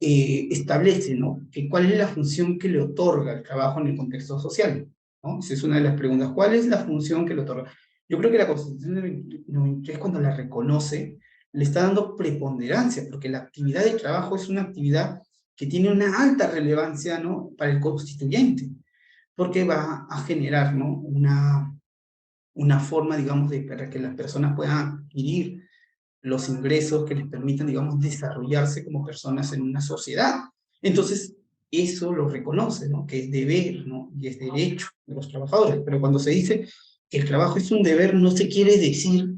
[SPEAKER 1] establece, ¿no?, que cuál es la función que le otorga el trabajo en el contexto social, ¿no? Esa es una de las preguntas. ¿Cuál es la función que le otorga? Yo creo que la Constitución del 93, cuando la reconoce, le está dando preponderancia, porque la actividad de trabajo es una actividad que tiene una alta relevancia, ¿no?, para el constituyente, porque va a generar, ¿no?, una forma, digamos, para que las personas puedan adquirir los ingresos que les permitan, digamos, desarrollarse como personas en una sociedad. Entonces, eso lo reconoce, ¿no?, que es deber, ¿no?, y es derecho de los trabajadores. Pero cuando se dice que el trabajo es un deber, no se quiere decir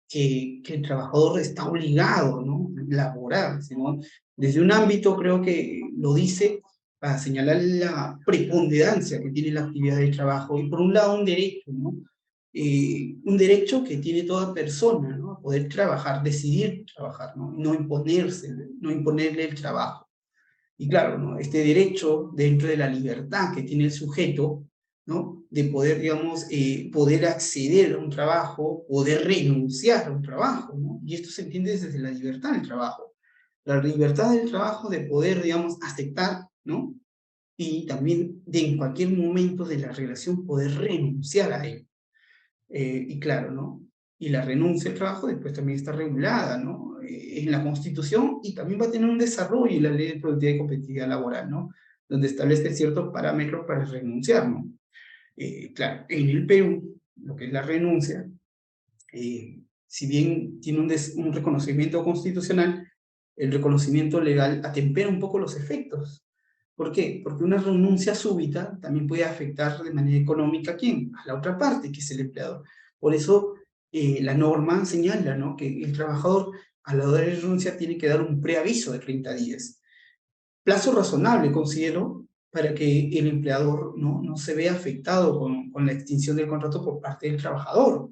[SPEAKER 1] que el trabajador está obligado, ¿no?, a laborar, sino desde un ámbito, creo que lo dice para señalar la preponderancia que tiene la actividad de trabajo, y por un lado un derecho, ¿no?, un derecho que tiene toda persona, ¿no?, a poder trabajar, decidir trabajar, ¿no?, no imponerse, no imponerle el trabajo. Y claro, ¿no?, este derecho dentro de la libertad que tiene el sujeto, ¿no?, de poder, digamos, poder acceder a un trabajo, poder renunciar a un trabajo, ¿no?, y esto se entiende desde la libertad del trabajo. La libertad del trabajo de poder, digamos, aceptar, ¿no?, y también de en cualquier momento de la relación poder renunciar a él. Y claro, ¿no? Y la renuncia al trabajo después también está regulada, ¿no?, en la Constitución, y también va a tener un desarrollo en la Ley de Productividad y Competitividad Laboral, ¿no?, donde establece ciertos parámetros para renunciar, ¿no? Claro, en el Perú, lo que es la renuncia, si bien tiene un reconocimiento constitucional, el reconocimiento legal atempera un poco los efectos. ¿Por qué? Porque una renuncia súbita también puede afectar de manera económica ¿a quién? A la otra parte, que es el empleador. Por eso la norma señala, ¿no?, que el trabajador a la hora de renuncia tiene que dar un preaviso de 30 días. Plazo razonable, considero, para que el empleador no se vea afectado con la extinción del contrato por parte del trabajador.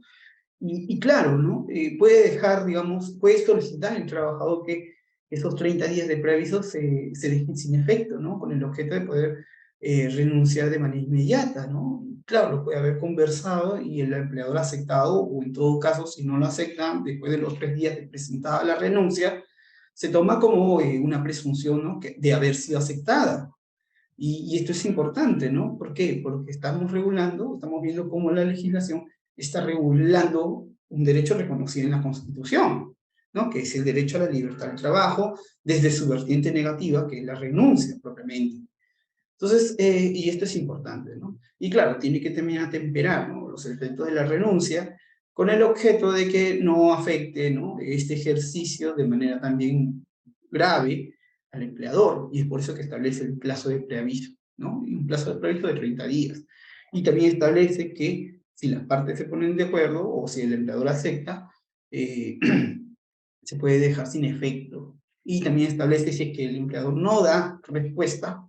[SPEAKER 1] Y claro, ¿no?, puede dejar, digamos, puede solicitar el trabajador que esos 30 días de preaviso se dejen sin efecto, ¿no?, con el objeto de poder renunciar de manera inmediata, ¿no? Claro, lo puede haber conversado y el empleador ha aceptado, o en todo caso, si no lo aceptan, después de los 3 días de presentada la renuncia, se toma como una presunción, ¿no? De haber sido aceptada. Y esto es importante, ¿no? ¿Por qué? Porque estamos regulando, estamos viendo cómo la legislación está regulando un derecho reconocido en la Constitución, ¿no? Que es el derecho a la libertad del trabajo, desde su vertiente negativa, que es la renuncia propiamente. Entonces, y esto es importante, ¿no? Y claro, tiene que también atemperar, ¿no?, los efectos de la renuncia con el objeto de que no afecte, ¿no?, este ejercicio de manera también grave al empleador, y es por eso que establece el plazo de preaviso, ¿no? Y un plazo de preaviso de 30 días. Y también establece que si las partes se ponen de acuerdo o si el empleador acepta, eh, se puede dejar sin efecto. Y también establece si es que el empleador no da respuesta,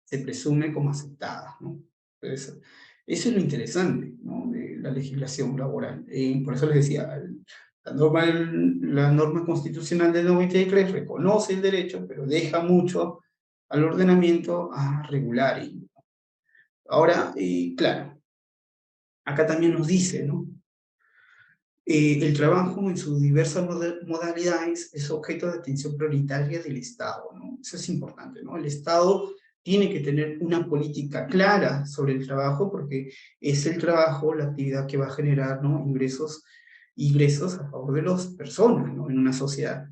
[SPEAKER 1] se presume como aceptada, ¿no? Entonces, eso es lo interesante, ¿no?, de la legislación laboral. Por eso les decía, la norma constitucional del 93 reconoce el derecho, pero deja mucho al ordenamiento a regular. Y ahora, claro, acá también nos dice, ¿no?, el trabajo en sus diversas modalidades es objeto de atención prioritaria del Estado, ¿no? Eso es importante, ¿no? El Estado tiene que tener una política clara sobre el trabajo porque es el trabajo la actividad que va a generar, ¿no?, ingresos a favor de las personas, ¿no?, en una sociedad.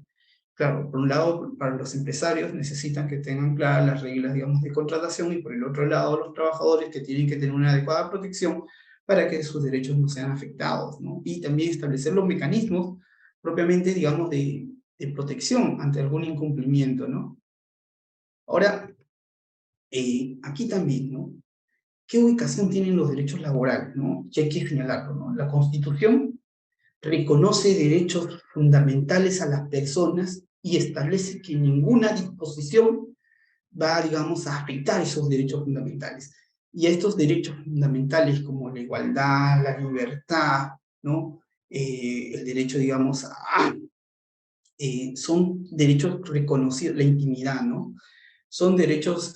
[SPEAKER 1] Claro, por un lado, para los empresarios necesitan que tengan claras las reglas, digamos, de contratación, y por el otro lado, los trabajadores que tienen que tener una adecuada protección para que sus derechos no sean afectados, ¿no? Y también establecer los mecanismos propiamente, digamos, de protección ante algún incumplimiento, ¿no? Ahora, aquí también, ¿no?, ¿qué ubicación tienen los derechos laborales, ¿no? Y hay que señalarlo, ¿no? La Constitución reconoce derechos fundamentales a las personas y establece que ninguna disposición va, digamos, a afectar esos derechos fundamentales. Y a estos derechos fundamentales como la igualdad, la libertad, ¿no?, el derecho, digamos, son derechos reconocidos, la intimidad, ¿no? Son derechos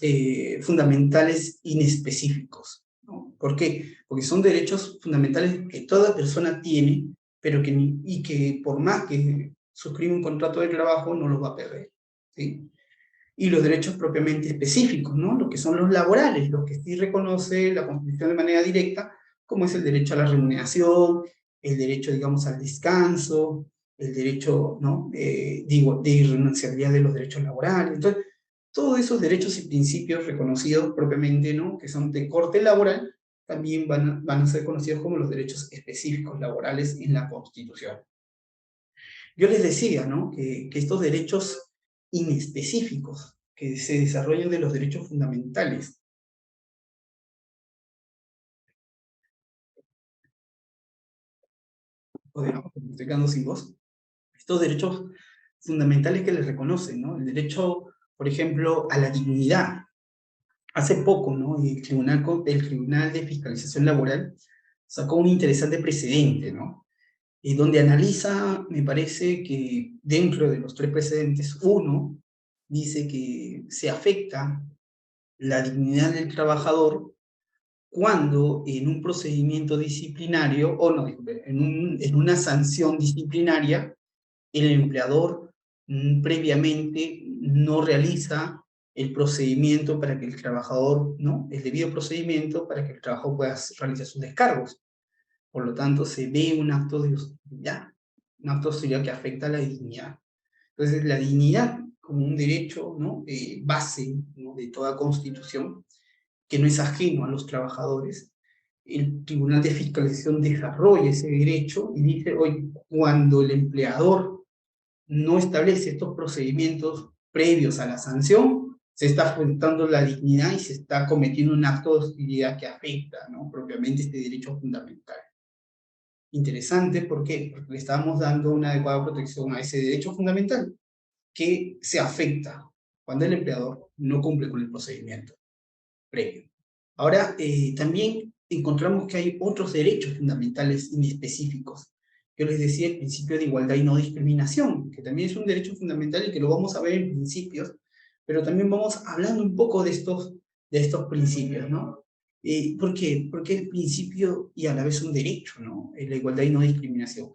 [SPEAKER 1] fundamentales inespecíficos, ¿no? ¿Por qué? Porque son derechos fundamentales que toda persona tiene, pero y que por más que suscriba un contrato de trabajo no los va a perder, ¿sí? Y los derechos propiamente específicos, ¿no?, lo que son los laborales, los que sí reconoce la Constitución de manera directa, como es el derecho a la remuneración, el derecho, digamos, al descanso, el derecho, ¿no?, de irrenunciabilidad de los derechos laborales. Entonces, todos esos derechos y principios reconocidos propiamente, ¿no?, que son de corte laboral, también van a ser conocidos como los derechos específicos laborales en la Constitución. Yo les decía, ¿no?, que estos derechos inespecíficos que se desarrollan de los derechos fundamentales, o digamos, como estoy quedando sin voz, estos derechos fundamentales que les reconocen, ¿no? El derecho, por ejemplo, a la dignidad. Hace poco, ¿no?, el Tribunal de Fiscalización Laboral sacó un interesante precedente, ¿no?, donde analiza, me parece que dentro de los 3 precedentes, uno dice que se afecta la dignidad del trabajador cuando en un procedimiento disciplinario, o no, disculpe, en una sanción disciplinaria, el empleador previamente no realiza el procedimiento para que el trabajador, ¿no?, el debido procedimiento para que el trabajador pueda realizar sus descargos. Por lo tanto, se ve un acto de hostilidad, un acto de hostilidad que afecta a la dignidad. Entonces, la dignidad como un derecho, ¿no?, base, ¿no?, de toda constitución, que no es ajeno a los trabajadores, el Tribunal de Fiscalización desarrolla ese derecho y dice, hoy, cuando el empleador no establece estos procedimientos previos a la sanción, se está afectando la dignidad y se está cometiendo un acto de hostilidad que afecta, ¿no?, propiamente este derecho fundamental. Interesante, ¿por qué? Porque le estamos dando una adecuada protección a ese derecho fundamental que se afecta cuando el empleador no cumple con el procedimiento previo. Ahora, también encontramos que hay otros derechos fundamentales inespecíficos. Yo les decía el principio de igualdad y no discriminación, que también es un derecho fundamental y que lo vamos a ver en principios, pero también vamos hablando un poco de estos de estos principios, ¿no? ¿Por qué? Porque es principio y a la vez un derecho, ¿no? La igualdad y no discriminación.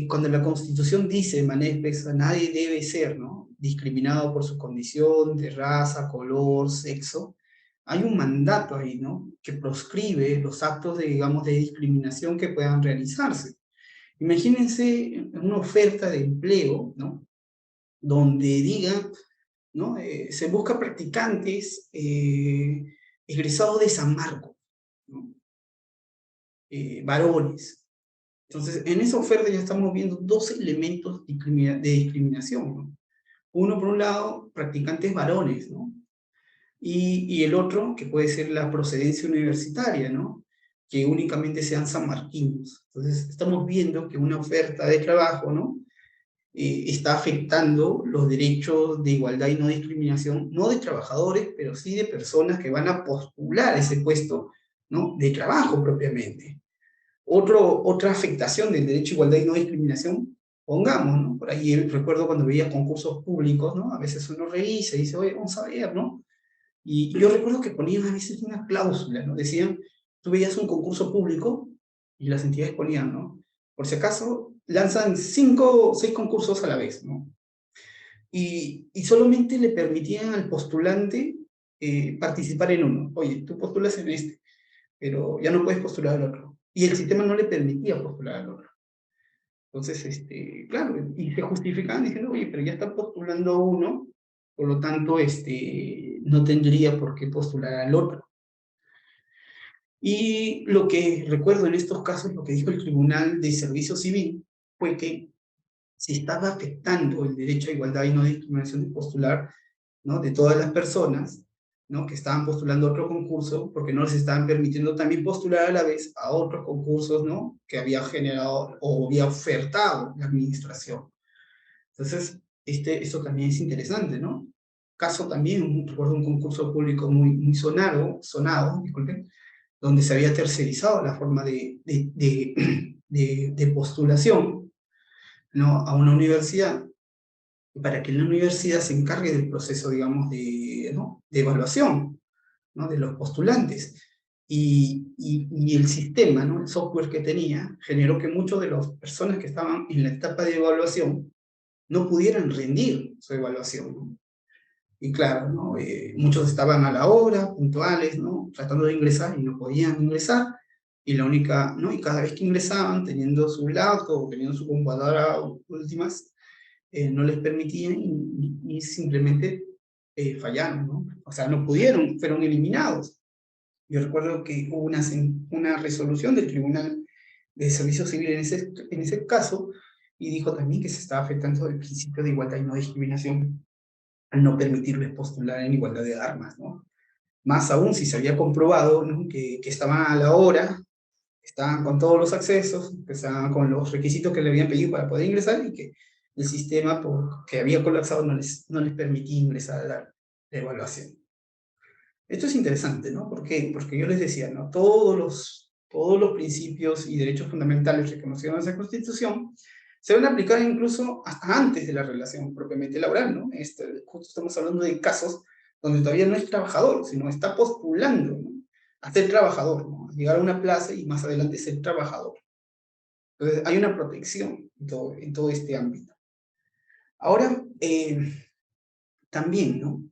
[SPEAKER 1] Cuando la Constitución dice de manera expresa, nadie debe ser, ¿no?, discriminado por su condición de raza, color, sexo, hay un mandato ahí, ¿no?, que proscribe los actos de, digamos, de discriminación que puedan realizarse. Imagínense una oferta de empleo, ¿no?, donde diga, ¿no?, se busca practicantes egresados de San Marcos, ¿no?, varones. Entonces, en esa oferta ya estamos viendo dos elementos de discriminación, ¿no? Uno, por un lado, practicantes varones, ¿no? Y el otro, que puede ser la procedencia universitaria, ¿no? Que únicamente sean sanmarquinos. Entonces, estamos viendo que una oferta de trabajo, ¿no?, está afectando los derechos de igualdad y no discriminación, no de trabajadores, pero sí de personas que van a postular ese puesto, ¿no?, de trabajo propiamente. Otra afectación del derecho a igualdad y no discriminación, pongamos, ¿no? Por ahí recuerdo cuando veía concursos públicos, ¿no? A veces uno revisa y dice, oye, vamos a ver, ¿no? Y yo recuerdo que ponían a veces una cláusula, ¿no? Decían, tú veías un concurso público y las entidades ponían, ¿no? Por si acaso, lanzan 5 o 6 concursos a la vez, ¿no? Y solamente le permitían al postulante participar en uno. Oye, tú postulas en este, pero ya no puedes postular al otro. Y el sistema no le permitía postular al otro. Entonces, claro, y se justificaban diciendo, oye, pero ya está postulando uno, por lo tanto, no tendría por qué postular al otro. Y lo que recuerdo en estos casos, lo que dijo el Tribunal de Servicio Civil, fue que se estaba afectando el derecho a igualdad y no discriminación de postular, ¿no?, de todas las personas, ¿no?, que estaban postulando otro concurso, porque no les estaban permitiendo también postular a la vez a otros concursos, ¿no?, que había generado o había ofertado la administración. Entonces, esto también es interesante, ¿no? Caso también, recuerdo un concurso público muy sonado, disculpen, donde se había tercerizado la forma de postulación, ¿no?, a una universidad, para que la universidad se encargue del proceso, digamos, ¿no?, de evaluación, ¿no?, de los postulantes. Y el sistema, ¿no?, el software que tenía, generó que muchas de las personas que estaban en la etapa de evaluación no pudieran rendir su evaluación, ¿no? Y claro, ¿no?, muchos estaban a la hora, puntuales, ¿no?, tratando de ingresar y no podían ingresar. Y la única, ¿no?, y cada vez que ingresaban, teniendo su laptop o teniendo su computadora últimas, no les permitían y simplemente fallaron, ¿no? O sea, no pudieron, fueron eliminados. Yo recuerdo que hubo una resolución del Tribunal de Servicio Civil en ese caso, y dijo también que se estaba afectando el principio de igualdad y no discriminación al no permitirles postular en igualdad de armas, ¿no? Más aún si se había comprobado, ¿no?, que estaban a la hora, estaban con todos los accesos, que estaban con los requisitos que le habían pedido para poder ingresar y que el sistema que había colapsado no les permitía ingresar a la evaluación. Esto es interesante, ¿no? ¿Por qué? Porque yo les decía, ¿no?, todos los principios y derechos fundamentales reconocidos en esa Constitución se van a aplicar incluso hasta antes de la relación propiamente laboral, ¿no? Justo estamos hablando de casos donde todavía no es trabajador, sino está postulando, ¿no?, a ser trabajador, ¿no?, a llegar a una plaza y más adelante ser trabajador. Entonces, hay una protección en todo este ámbito. Ahora, también, ¿no?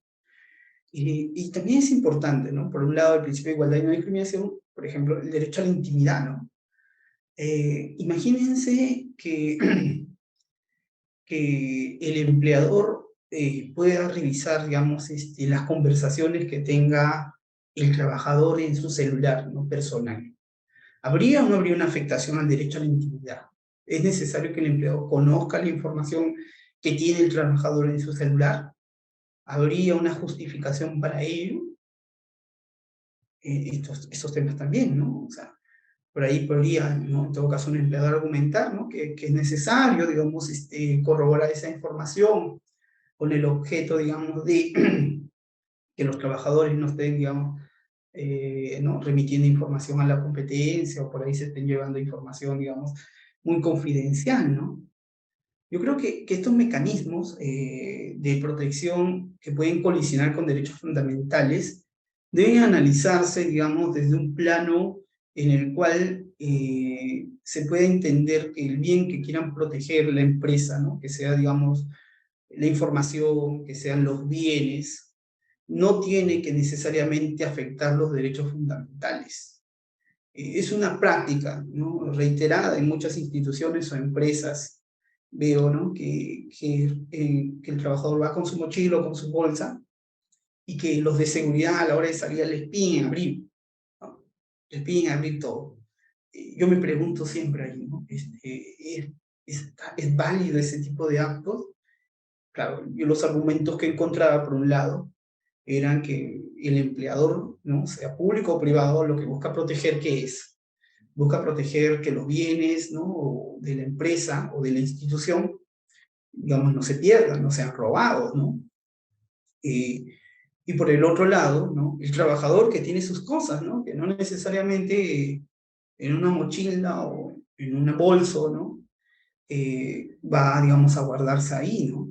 [SPEAKER 1] Y también es importante, ¿no? Por un lado, el principio de igualdad y no discriminación, por ejemplo, el derecho a la intimidad, ¿no? Imagínense que, que el empleador pueda revisar, digamos, las conversaciones que tenga el trabajador en su celular, ¿no?, personal. ¿Habría o no habría una afectación al derecho a la intimidad? ¿Es necesario que el empleador conozca la información que tiene el trabajador en su celular? ¿Habría una justificación para ello? Estos temas también, ¿no? O sea, por ahí podría, ¿no?, en todo caso, un empleador argumentar, ¿no?, que es necesario, digamos, corroborar esa información con el objeto, digamos, de que los trabajadores no estén, digamos, ¿no?, remitiendo información a la competencia o por ahí se estén llevando información, digamos, muy confidencial, ¿no? Yo creo que estos mecanismos de protección que pueden colisionar con derechos fundamentales deben analizarse, digamos, desde un plano en el cual se pueda entender que el bien que quieran proteger la empresa, ¿no? Que sea, digamos, la información, que sean los bienes, no tiene que necesariamente afectar los derechos fundamentales. Es una práctica, ¿no? Reiterada en muchas instituciones o empresas. Veo, ¿no? Que el trabajador va con su mochila o con su bolsa y que los de seguridad a la hora de salir les piden abrir, ¿no? Les piden abrir todo. Yo me pregunto siempre ahí, ¿no? ¿Es válido ese tipo de actos? Claro, yo los argumentos que encontraba, por un lado, eran que el empleador, ¿no? Sea público o privado, lo que busca proteger, ¿qué es? Busca proteger que los bienes, ¿no? De la empresa o de la institución, digamos, no se pierdan, no sean robados, ¿no? Eh, y por el otro lado, ¿no? El trabajador que tiene sus cosas, ¿no? Que no necesariamente en una mochila o en un bolso, ¿no? Va, digamos, a guardarse ahí, ¿no?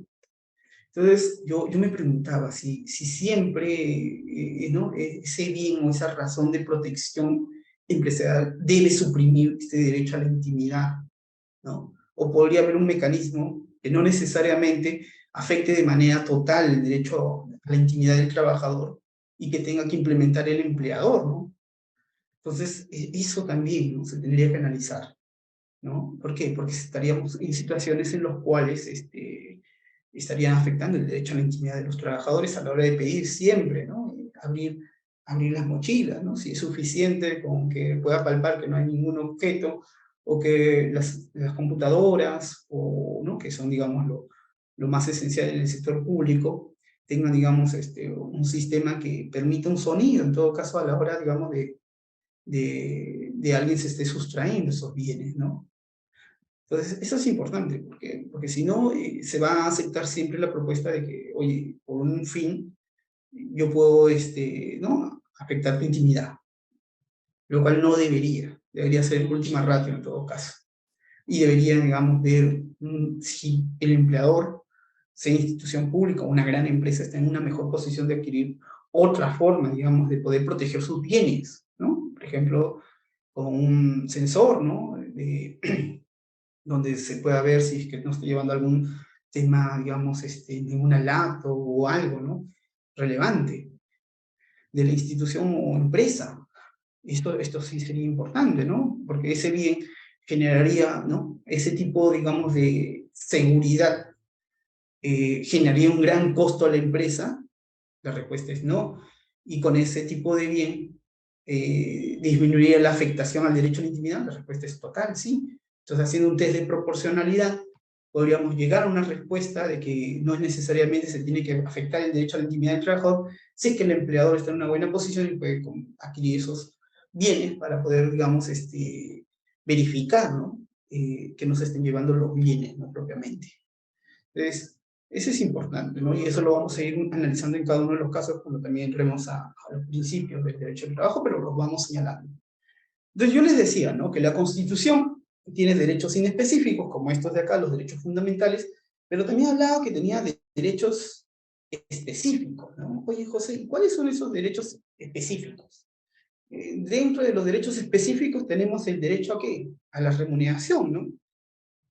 [SPEAKER 1] Entonces, yo me preguntaba si siempre, ¿no? Ese bien o esa razón de protección empresarial debe suprimir este derecho a la intimidad, ¿no? O podría haber un mecanismo que no necesariamente afecte de manera total el derecho a la intimidad del trabajador y que tenga que implementar el empleador, ¿no? Entonces, eso también, ¿no? Se tendría que analizar, ¿no? ¿Por qué? Porque estaríamos en situaciones en las cuales estarían afectando el derecho a la intimidad de los trabajadores a la hora de pedir siempre, ¿no? Abrir las mochilas, ¿no? Si es suficiente con que pueda palpar que no hay ningún objeto o que las computadoras, o, ¿no? Que son, digamos, lo más esencial en el sector público, tengan, digamos, un sistema que permita un sonido, en todo caso, a la hora, digamos, de alguien se esté sustrayendo esos bienes, ¿no? Entonces, eso es importante, porque si no, se va a aceptar siempre la propuesta de que, oye, por un fin, yo puedo, ¿no? Afectar tu intimidad, lo cual no debería ser última ratio en todo caso. Y debería, digamos, ver si el empleador, sea institución pública o una gran empresa, está en una mejor posición de adquirir otra forma, digamos, de poder proteger sus bienes, ¿no? Por ejemplo, con un sensor, ¿no? Donde se pueda ver si es que no estoy llevando algún tema, digamos, ninguna laptop o algo, ¿no? Relevante de la institución o empresa. Esto sí sería importante, ¿no? Porque ese bien generaría, ¿no? Ese tipo, digamos, de seguridad generaría un gran costo a la empresa. La respuesta es no. Y con ese tipo de bien disminuiría la afectación al derecho a la intimidad. La respuesta es total, sí. Entonces, haciendo un test de proporcionalidad, podríamos llegar a una respuesta de que no es necesariamente se tiene que afectar el derecho a la intimidad del trabajador, si es que el empleador está en una buena posición y puede adquirir esos bienes para poder, digamos, verificar, ¿no? Que no se estén llevando los bienes, ¿no? Propiamente. Entonces, eso es importante, ¿no? Y eso lo vamos a ir analizando en cada uno de los casos cuando también entremos a los principios del derecho al trabajo, pero los vamos señalando. Entonces, yo les decía, ¿no? Que la Constitución tiene derechos inespecíficos, como estos de acá, los derechos fundamentales, pero también hablaba que tenía derechos específicos, ¿no? Oye, José, ¿y cuáles son esos derechos específicos? Dentro de los derechos específicos tenemos el derecho a qué? A la remuneración, ¿no?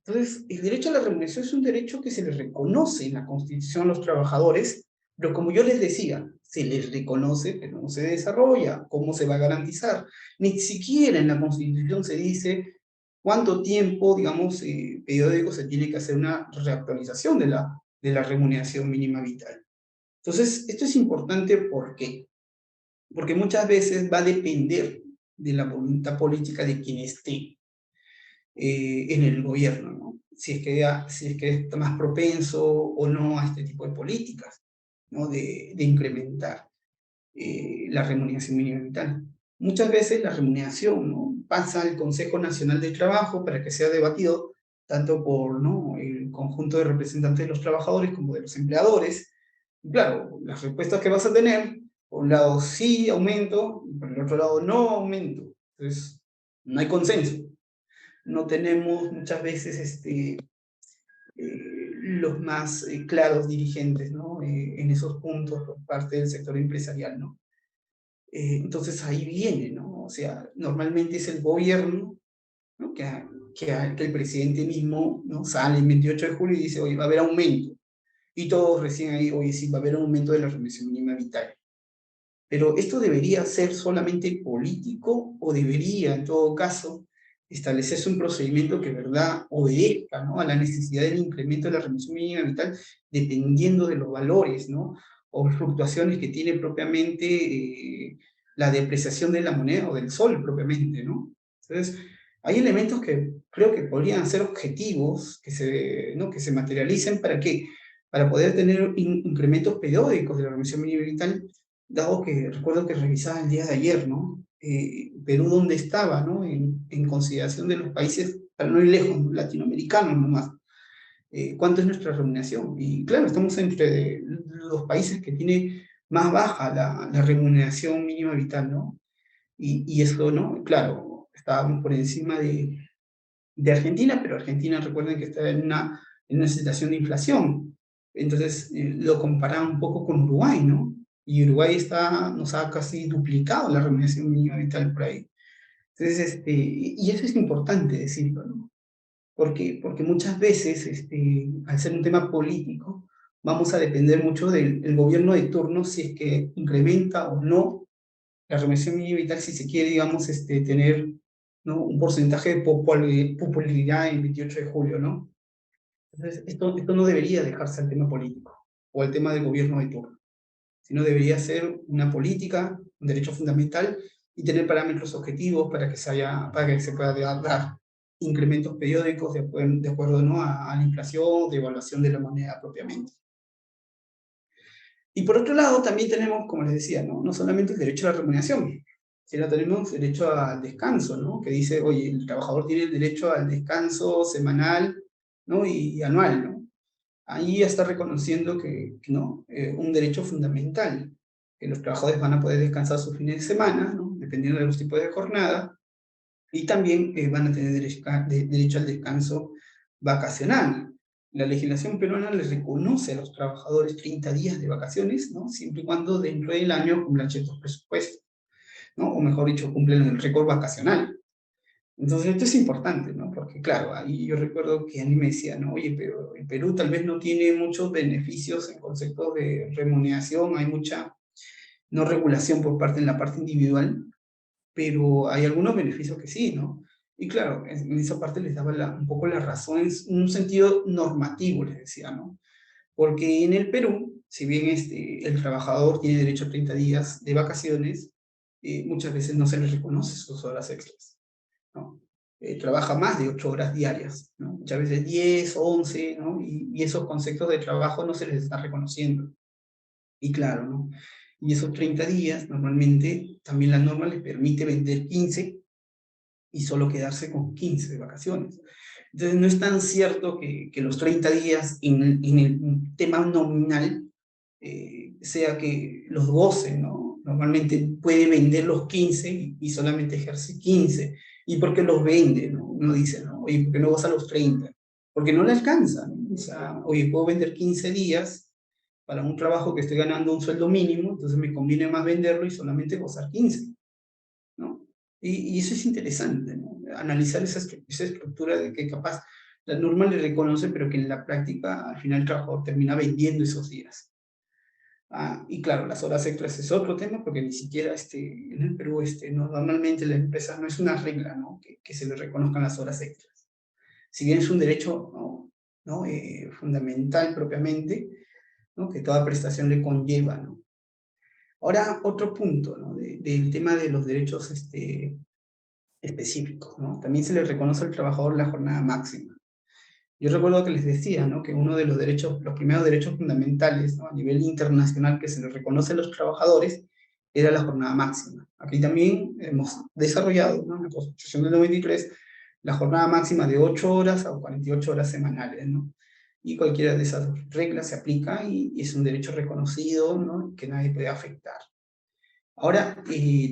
[SPEAKER 1] Entonces, el derecho a la remuneración es un derecho que se les reconoce en la Constitución a los trabajadores, pero como yo les decía, se les reconoce, pero no se desarrolla. ¿Cómo se va a garantizar? Ni siquiera en la Constitución se dice cuánto tiempo, digamos, periódico se tiene que hacer una reactualización de la remuneración mínima vital. Entonces, esto es importante, ¿por qué? Porque muchas veces va a depender de la voluntad política de quien esté en el gobierno, ¿no? Si es que está más propenso o no a este tipo de políticas, ¿no? De incrementar la remuneración mínima vital. Muchas veces la remuneración, ¿no? Pasa al Consejo Nacional del Trabajo para que sea debatido tanto por, ¿no? El conjunto de representantes de los trabajadores como de los empleadores. Y claro, las respuestas que vas a tener, por un lado sí aumento, y por el otro lado no aumento. Entonces, no hay consenso. No tenemos muchas veces los más claros dirigentes, ¿no? En esos puntos por parte del sector empresarial, ¿no? Entonces ahí viene, ¿no? O sea, normalmente es el gobierno, ¿no? Que el presidente mismo, ¿no? Sale el 28 de julio y dice, oye, va a haber aumento. Y todos recién ahí, oye, sí, va a haber un aumento de la remuneración mínima vital. Pero esto debería ser solamente político o debería, en todo caso, establecerse un procedimiento que, verdad, obedezca, ¿no? A la necesidad del incremento de la remuneración mínima vital dependiendo de los valores, ¿no? O fluctuaciones que tiene propiamente la depreciación de la moneda o del sol propiamente, ¿no? Entonces, hay elementos que creo que podrían ser objetivos, ¿no? Que se materialicen para qué, para poder tener incrementos periódicos de la remuneración mínima vital, dado que recuerdo que revisaba el día de ayer, ¿no? Perú, ¿dónde estaba, no? En consideración de los países, para no ir lejos, ¿no? Latinoamericanos nomás. ¿Cuánto es nuestra remuneración? Y claro, estamos entre los países que tiene más baja la remuneración mínima vital, ¿no? Y eso, ¿no? Claro, estábamos por encima de Argentina, pero Argentina, recuerden que está en una situación de inflación. Entonces, lo comparaba un poco con Uruguay, ¿no? Y Uruguay nos ha casi duplicado la remuneración mínima vital por ahí. Entonces, y eso es importante decirlo, ¿no? Porque muchas veces, al ser un tema político, vamos a depender mucho del gobierno de turno si es que incrementa o no la remuneración mínima vital, si se quiere, digamos, tener, ¿no? Un porcentaje de popularidad el 28 de julio, ¿no? Entonces, esto no debería dejarse al tema político o al tema del gobierno de turno, sino debería ser una política, un derecho fundamental y tener parámetros objetivos para que se pueda dar incrementos periódicos de acuerdo, ¿no? A la inflación, de evaluación de la moneda propiamente. Y por otro lado, también tenemos, como les decía, ¿no? No solamente el derecho a la remuneración, sino tenemos derecho al descanso, ¿no? Que dice, oye, el trabajador tiene el derecho al descanso semanal, ¿no? Y anual, ¿no? Ahí ya está reconociendo ¿no? Un derecho fundamental, que los trabajadores van a poder descansar sus fines de semana, ¿no? Dependiendo de los tipos de jornada, y también van a tener derecho al descanso vacacional. La legislación peruana les reconoce a los trabajadores 30 días de vacaciones, ¿no? Siempre y cuando dentro del año cumplan ciertos presupuestos, ¿no? O mejor dicho, cumplen el récord vacacional. Entonces, esto es importante, ¿no? Porque, claro, ahí yo recuerdo que a mí me decían, ¿no? Oye, pero el Perú tal vez no tiene muchos beneficios en concepto de remuneración, hay mucha no regulación por parte en la parte individual, pero hay algunos beneficios que sí, ¿no? Y claro, en esa parte les daba un poco las razones, en un sentido normativo, les decía, ¿no? Porque en el Perú, si bien el trabajador tiene derecho a 30 días de vacaciones, muchas veces no se les reconoce sus horas extras, ¿no? Trabaja más de 8 horas diarias, ¿no? Muchas veces 10, 11, ¿no? Y esos conceptos de trabajo no se les está reconociendo. Y claro, ¿no? Y esos 30 días, normalmente, también la norma les permite vender 15 y solo quedarse con 15 de vacaciones. Entonces, no es tan cierto que los 30 días en el tema nominal sea que los gocen, ¿no? Normalmente puede vender los 15 y solamente ejerce 15. ¿Y por qué los vende? ¿No? Uno dice, ¿no? Oye, ¿por qué no goza los 30? Porque no le alcanza, ¿no? O sea, oye, puedo vender 15 días para un trabajo que estoy ganando un sueldo mínimo, entonces me conviene más venderlo y solamente gozar 15, ¿no? Y eso es interesante, ¿no? Analizar esa estructura de que capaz la norma le reconoce, pero que en la práctica al final el trabajador termina vendiendo esos días. Y claro, las horas extras es otro tema, porque ni siquiera en el Perú no, normalmente la empresa no es una regla, ¿no? Que se le reconozcan las horas extras. Si bien es un derecho, ¿no? Fundamental propiamente, ¿no? Que toda prestación le conlleva, ¿no? Ahora, otro punto, ¿no? Del tema de los derechos específicos, ¿no? También se le reconoce al trabajador la jornada máxima. Yo recuerdo que les decía, ¿no? Que uno de los derechos, los primeros derechos fundamentales, ¿no? A nivel internacional que se le reconoce a los trabajadores era la jornada máxima. Aquí también hemos desarrollado, ¿no? En la Constitución del 93, la jornada máxima de 8 horas a 48 horas semanales, ¿no? Y cualquiera de esas reglas se aplica y es un derecho reconocido, ¿no? Que nadie puede afectar. Ahora,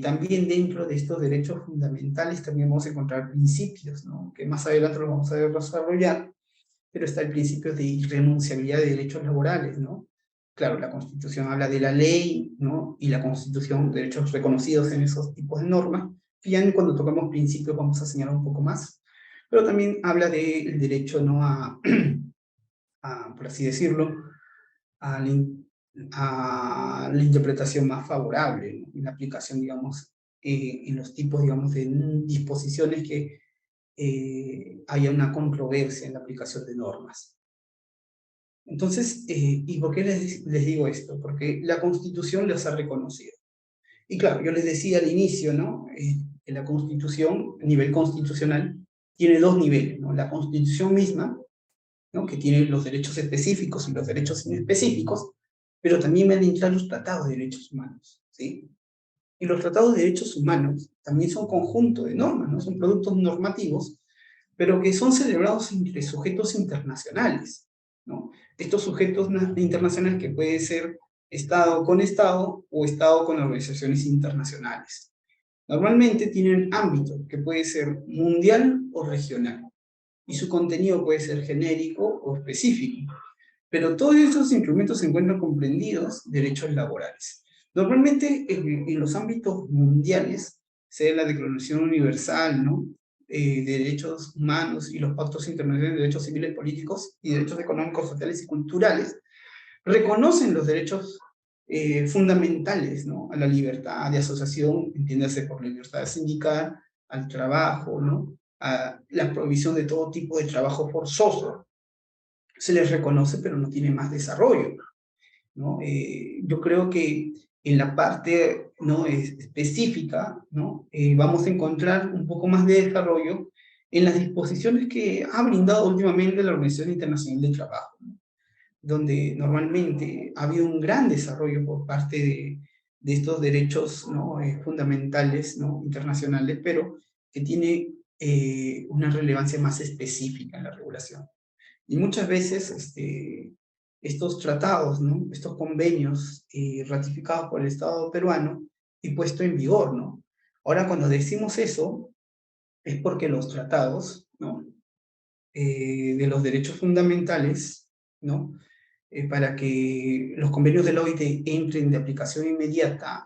[SPEAKER 1] también dentro de estos derechos fundamentales también vamos a encontrar principios, ¿no? Que más adelante los vamos a desarrollar, pero está el principio de irrenunciabilidad de derechos laborales, ¿no? claro, la Constitución habla de la ley, ¿no? Y la Constitución, derechos reconocidos en esos tipos de normas, que ya cuando tocamos principios vamos a señalar un poco más, pero también habla del derecho, ¿no? Por así decirlo, a la, a la interpretación más favorable, ¿no? En la aplicación, digamos, en los tipos, digamos, de disposiciones que haya una controversia en la aplicación de normas. Entonces, ¿y por qué les digo esto? Porque la Constitución los ha reconocido. Y claro, yo les decía al inicio, ¿no? Que la Constitución, a nivel constitucional, tiene dos niveles, ¿no? La Constitución misma, ¿no? Que tiene los derechos específicos y los derechos inespecíficos, pero también van a entrar los tratados de derechos humanos, ¿sí? Y los tratados de derechos humanos también son conjunto de normas, ¿no? Son productos normativos, pero que son celebrados entre sujetos internacionales, ¿no? Estos sujetos internacionales que puede ser Estado con Estado o Estado con organizaciones internacionales. Normalmente tienen ámbito que puede ser mundial o regional, y su contenido puede ser genérico o específico. Pero todos estos instrumentos se encuentran comprendidos derechos laborales. Normalmente en los ámbitos mundiales, sea la Declaración Universal, ¿no? De Derechos Humanos y los pactos internacionales de derechos civiles, políticos y derechos económicos, sociales y culturales, reconocen los derechos fundamentales, ¿no? A la libertad de asociación, entiéndase por libertad sindical, al trabajo, ¿no? A la provisión de todo tipo de trabajo forzoso, se les reconoce, pero no tiene más desarrollo, ¿no? Yo creo que en la parte, ¿no? Específica, ¿no? Vamos a encontrar un poco más de desarrollo en las disposiciones que ha brindado últimamente la Organización Internacional del Trabajo, ¿no? Donde normalmente ha habido un gran desarrollo por parte de estos derechos, ¿no? Fundamentales, ¿no? Internacionales, pero que tiene una relevancia más específica en la regulación. Y muchas veces estos tratados, ¿no? Estos convenios ratificados por el Estado peruano y puesto en vigor, ¿no? Ahora, cuando decimos eso, es porque los tratados, ¿no? De los derechos fundamentales, ¿no? Para que los convenios de la OIT entren de aplicación inmediata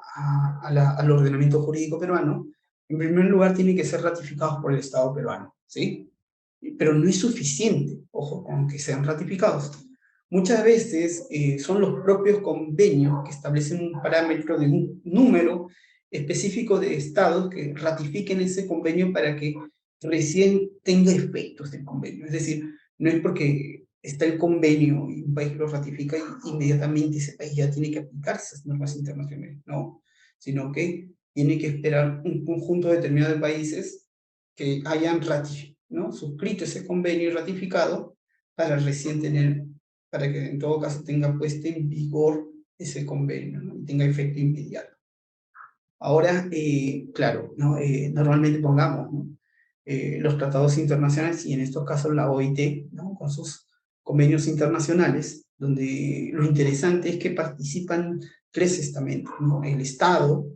[SPEAKER 1] al ordenamiento jurídico peruano, en primer lugar tienen que ser ratificados por el Estado peruano, ¿sí? Pero no es suficiente, ojo, con que sean ratificados. Muchas veces son los propios convenios que establecen un parámetro de un número específico de estados que ratifiquen ese convenio para que recién tenga efectos el convenio. Es decir, no es porque está el convenio y un país lo ratifica y inmediatamente ese país ya tiene que aplicar esas normas internacionales, no, sino que tiene que esperar un conjunto determinado de países que hayan ¿no? suscrito ese convenio y ratificado para recién tener, para que en todo caso tenga puesto en vigor ese convenio, ¿no? Y tenga efecto inmediato. Ahora, claro, ¿no? Normalmente pongamos, ¿no? Los tratados internacionales y en estos casos la OIT, ¿no? Con sus convenios internacionales, donde lo interesante es que participan tres estamentos, ¿no? El Estado,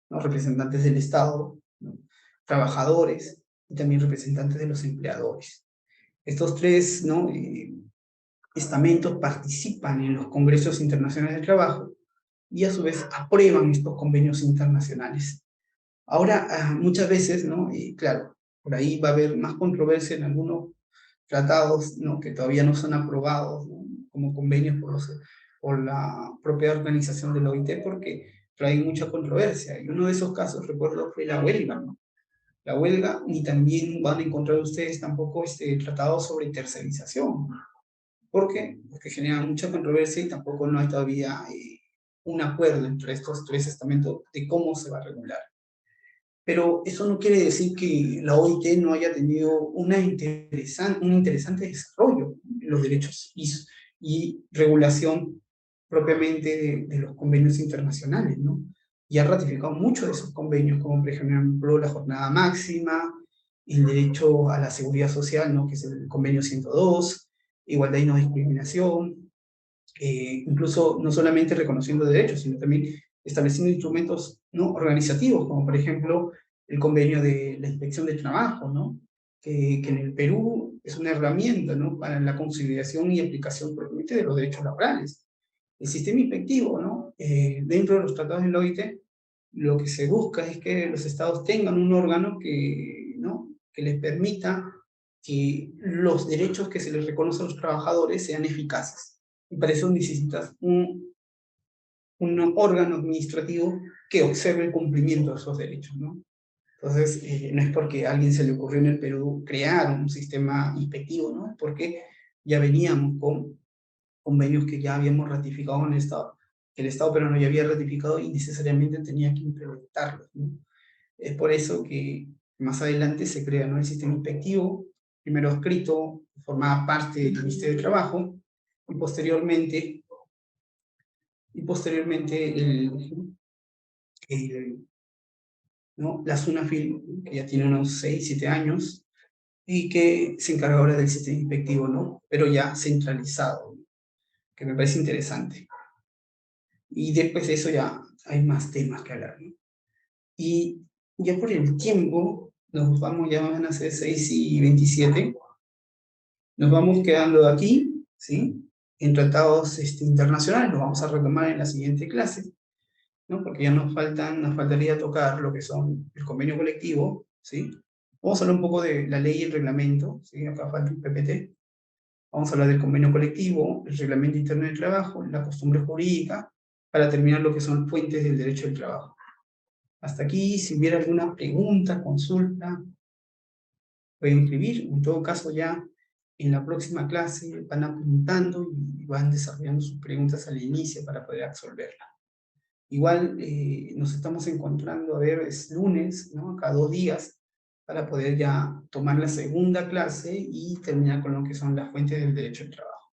[SPEAKER 1] ¿no? Representantes del Estado, ¿no? Trabajadores y también representantes de los empleadores. Estos tres, ¿no? Estamentos participan en los congresos internacionales de trabajo y a su vez aprueban estos convenios internacionales. Ahora, muchas veces, ¿no? Claro, por ahí va a haber más controversia en algunos tratados, ¿no? Que todavía no son aprobados, ¿no? Como convenios por la propia organización de la OIT, porque traen mucha controversia. Y uno de esos casos, recuerdo, fue la huelga, ¿no? La huelga, y también van a encontrar ustedes tampoco tratados sobre tercerización. ¿Por qué? Porque genera mucha controversia y tampoco no hay todavía un acuerdo entre estos tres estamentos de cómo se va a regular. Pero eso no quiere decir que la OIT no haya tenido un interesante desarrollo en los derechos y regulación propiamente de los convenios internacionales, ¿no? Y ha ratificado muchos de esos convenios, como por ejemplo la jornada máxima, el derecho a la seguridad social, ¿no? Que es el convenio 102, igualdad y no discriminación, incluso no solamente reconociendo derechos, sino también estableciendo instrumentos, ¿no? organizativos, como por ejemplo el convenio de la inspección de trabajo, ¿no? Que en el Perú es una herramienta, ¿no? Para la consideración y aplicación propiamente de los derechos laborales. El sistema inspectivo, ¿no? Dentro de los tratados de la OIT, lo que se busca es que los estados tengan un órgano que, ¿no? que les permita que los derechos que se les reconocen a los trabajadores sean eficaces. Y para eso necesitas un órgano administrativo que observe el cumplimiento de esos derechos, ¿no? Entonces, no es porque a alguien se le ocurrió en el Perú crear un sistema inspectivo, ¿no? Es porque ya veníamos con convenios que ya habíamos ratificado en el Estado, que el Estado peruano ya había ratificado y necesariamente tenía que implementarlos, ¿no? Es por eso que más adelante se crea, ¿no? El sistema inspectivo, primero escrito, formaba parte del Ministerio de Trabajo, y posteriormente, el, ¿no? La SUNAFIL, que ya tiene unos 6, 7 años, y que se encarga ahora del sistema inspectivo, ¿no? Pero ya centralizado, que me parece interesante. Y después de eso ya hay más temas que hablar, ¿no? Y ya por el tiempo, nos vamos, ya van a ser 6:27, nos vamos quedando aquí, ¿sí? En tratados internacionales, nos vamos a retomar en la siguiente clase, ¿no? Porque ya nos faltaría tocar lo que son el convenio colectivo, ¿sí? Vamos a hablar un poco de la ley y el reglamento, ¿sí? Acá falta un PPT. Vamos a hablar del convenio colectivo, el reglamento interno del trabajo, la costumbre jurídica, para terminar lo que son fuentes del derecho del trabajo. Hasta aquí, si hubiera alguna pregunta, consulta, pueden escribir. En todo caso, ya en la próxima clase van apuntando y van desarrollando sus preguntas al inicio para poder absolverla. Igual nos estamos encontrando, a ver, es lunes, ¿no? Cada 2 días, para poder ya tomar la segunda clase y terminar con lo que son las fuentes del derecho del trabajo.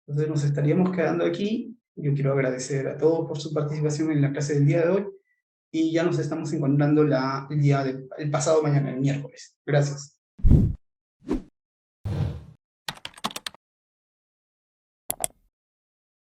[SPEAKER 1] Entonces nos estaríamos quedando aquí. Yo quiero agradecer a todos por su participación en la clase del día de hoy y ya nos estamos encontrando el pasado mañana, el miércoles. Gracias.